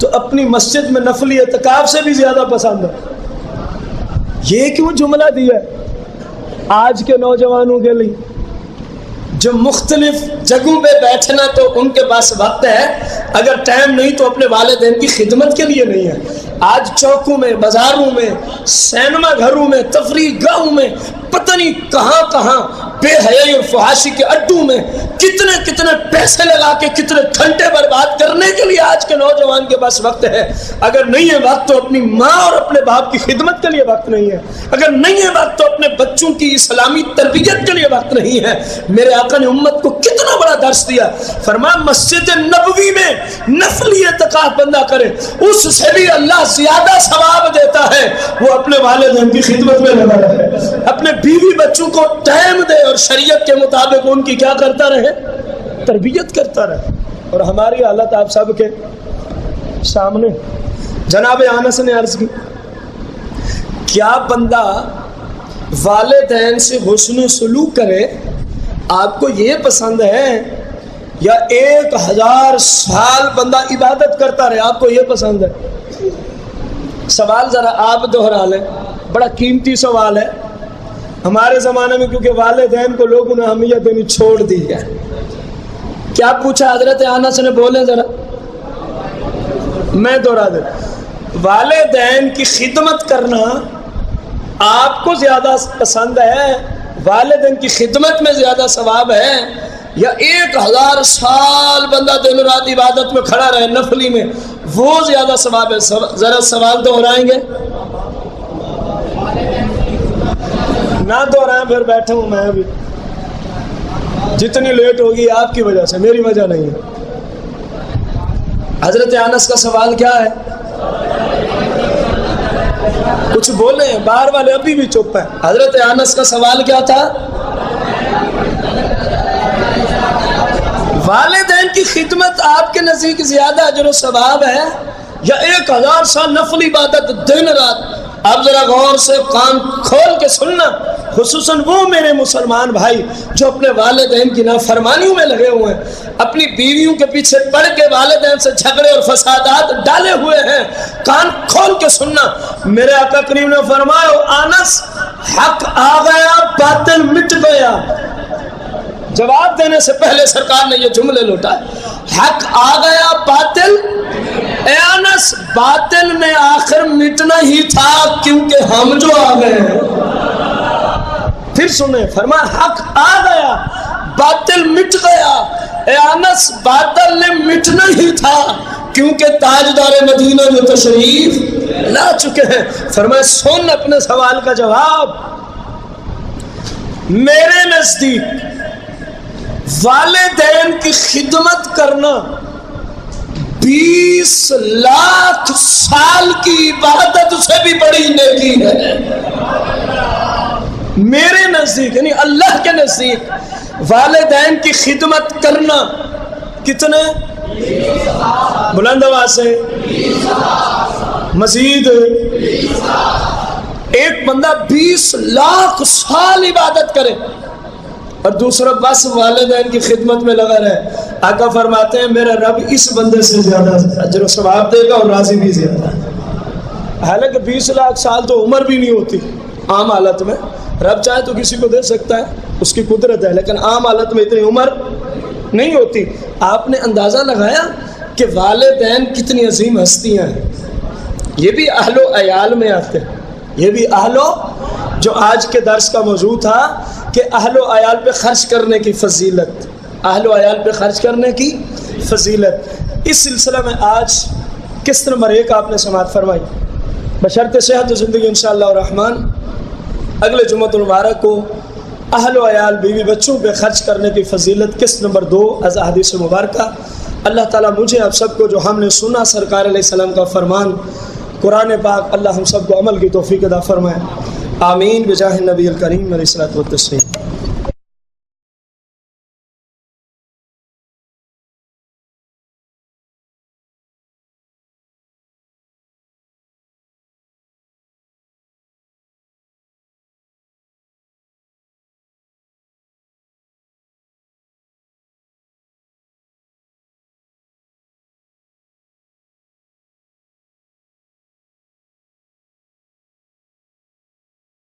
تو اپنی مسجد میں نفلی اعتکاف سے بھی زیادہ پسند ہے. یہ کیوں جملہ دیا آج کے نوجوانوں کے لیے جو مختلف جگہوں پہ بیٹھنا تو ان کے پاس وقت ہے, اگر ٹائم نہیں تو اپنے والدین کی خدمت کے لیے نہیں ہے. آج چوکوں میں, بازاروں میں, سینما گھروں میں, تفریح گاہوں میں, پتہ نہیں کہاں کہاں بے حیائی اور فحاشی کے اڈوں میں کتنے کتنے پیسے لگا کے کتنے گھنٹے برباد کرنے کے لیے آج کے نوجوان کے پاس وقت ہے. اگر نہیں ہے وقت تو اپنی ماں اور اپنے باپ کی خدمت کے لیے وقت نہیں ہے, اگر نہیں ہے وقت تو اپنے بچوں کی اسلامی تربیت کے لیے وقت نہیں ہے. میرے آقا نے امت کو کتنا بڑا درس دیا, فرمایا مسجد نبوی میں نفلی اعتکاف بندہ کرے اس سے بھی اللہ زیادہ ثواب دیتا ہے وہ اپنے والدین کی خدمت میں لگا رہے, اپنے بیوی بچوں کو ٹائم دے اور شریعت کے مطابق ان کی کیا کرتا رہے, تربیت کرتا رہے. اور ہماری حالت آپ سب کے سامنے. جناب انس نے عرض کی, کیا بندہ والدین سے حسن سلوک کرے آپ کو یہ پسند ہے, یا 1000 سال بندہ عبادت کرتا رہے آپ کو یہ پسند ہے؟ سوال ذرا آپ دوہرا لیں, بڑا قیمتی سوال ہے. ہمارے زمانے میں کیونکہ والدین کو لوگوں نے اہمیت دینی چھوڑ دی ہے. کیا پوچھا حضرت انس نے, بولیں ذرا, میں دوہرا دوں. والدین کی خدمت کرنا آپ کو زیادہ پسند ہے, والدین کی خدمت میں زیادہ ثواب ہے, یا 1000 سال بندہ دن رات عبادت میں کھڑا رہے نفلی میں وہ زیادہ ثواب ہے؟ ذرا سوال دہرائیں گے؟ نہ دہرائیں پھر بیٹھا ہوں میں ابھی. جتنی لیٹ ہوگی آپ کی وجہ سے, میری وجہ نہیں ہے. حضرت انس کا سوال کیا ہے؟ کچھ بولیں, باہر والے ابھی بھی چپ ہیں. حضرت انس کا سوال کیا تھا؟ والدین کی خدمت آپ کے نزدیک زیادہ اجر و ثواب ہے یا 1000 سال نفل عبادت دن رات؟ آپ ذرا غور سے کان کھول کے سننا, خصوصاً وہ میرے مسلمان بھائی جو اپنے والدین کی نافرمانیوں میں لگے ہوئے ہیں، اپنی بیویوں کے پیچھے پڑ کے والدین سے جھگڑے اور فسادات ڈالے ہوئے ہیں، کان کھول کے سننا، میرے آقا کریم نے فرمایا انس حق آ گیا باطل مٹ گیا۔ جواب دینے سے پہلے سرکار نے یہ جملے لوٹائے، حق آ گیا باطل، اے انس باطل میں آخر مٹنا ہی تھا کیونکہ ہم جو آ گئے ہیں۔ پھر سنیں، فرمایا حق آ گیا باطل مٹ گیا، اے انس باطل نے مٹنا ہی تھا کیونکہ تاجدار مدینہ جو تشریف لا چکے ہیں۔ فرمایا سن اپنے سوال کا جواب، میرے نزدیک والدین کی خدمت کرنا 20 لاکھ سال کی عبادت سے بھی بڑی نیکی ہے۔ میرے نزدیک یعنی اللہ کے نزدیک والدین کی خدمت کرنا کتنے؟ بلند آواز سے مزید ایک بندہ 20 لاکھ سال عبادت کرے اور دوسرا بس والدین کی خدمت میں لگا رہے، آقا فرماتے ہیں میرا رب اس بندے سے زیادہ اجر و ثواب دے گا اور راضی بھی زیادہ ہے۔ حالانکہ 20 لاکھ سال تو عمر بھی نہیں ہوتی عام حالت میں، رب چاہے تو کسی کو دے سکتا ہے، اس کی قدرت ہے، لیکن عام حالت میں اتنی عمر نہیں ہوتی۔ آپ نے اندازہ لگایا کہ والدین کتنی عظیم ہستیاں ہیں، یہ بھی اہل و عیال میں آتے ہیں، یہ بھی جو آج کے درس کا موضوع تھا کہ اہل و عیال پہ خرچ کرنے کی فضیلت، اہل و عیال پہ خرچ کرنے کی فضیلت۔ اس سلسلہ میں آج قسط نمبر 1 آپ نے سماعت فرمائی، بشرط صحت و زندگی انشاءاللہ الرحمن اگلے جمعۃ المبارک کو اہل و عیال بیوی بچوں پہ خرچ کرنے کی فضیلت قسط نمبر 2 از احادیث مبارکہ۔ اللہ تعالیٰ مجھے آپ سب کو جو ہم نے سنا سرکار علیہ السلام کا فرمان قرآن پاک، اللہ ہم سب کو عمل کی توفیق عطا فرمائے، آمین بجاہ النبی الکریم علیہ الصلوۃ والتسلیم۔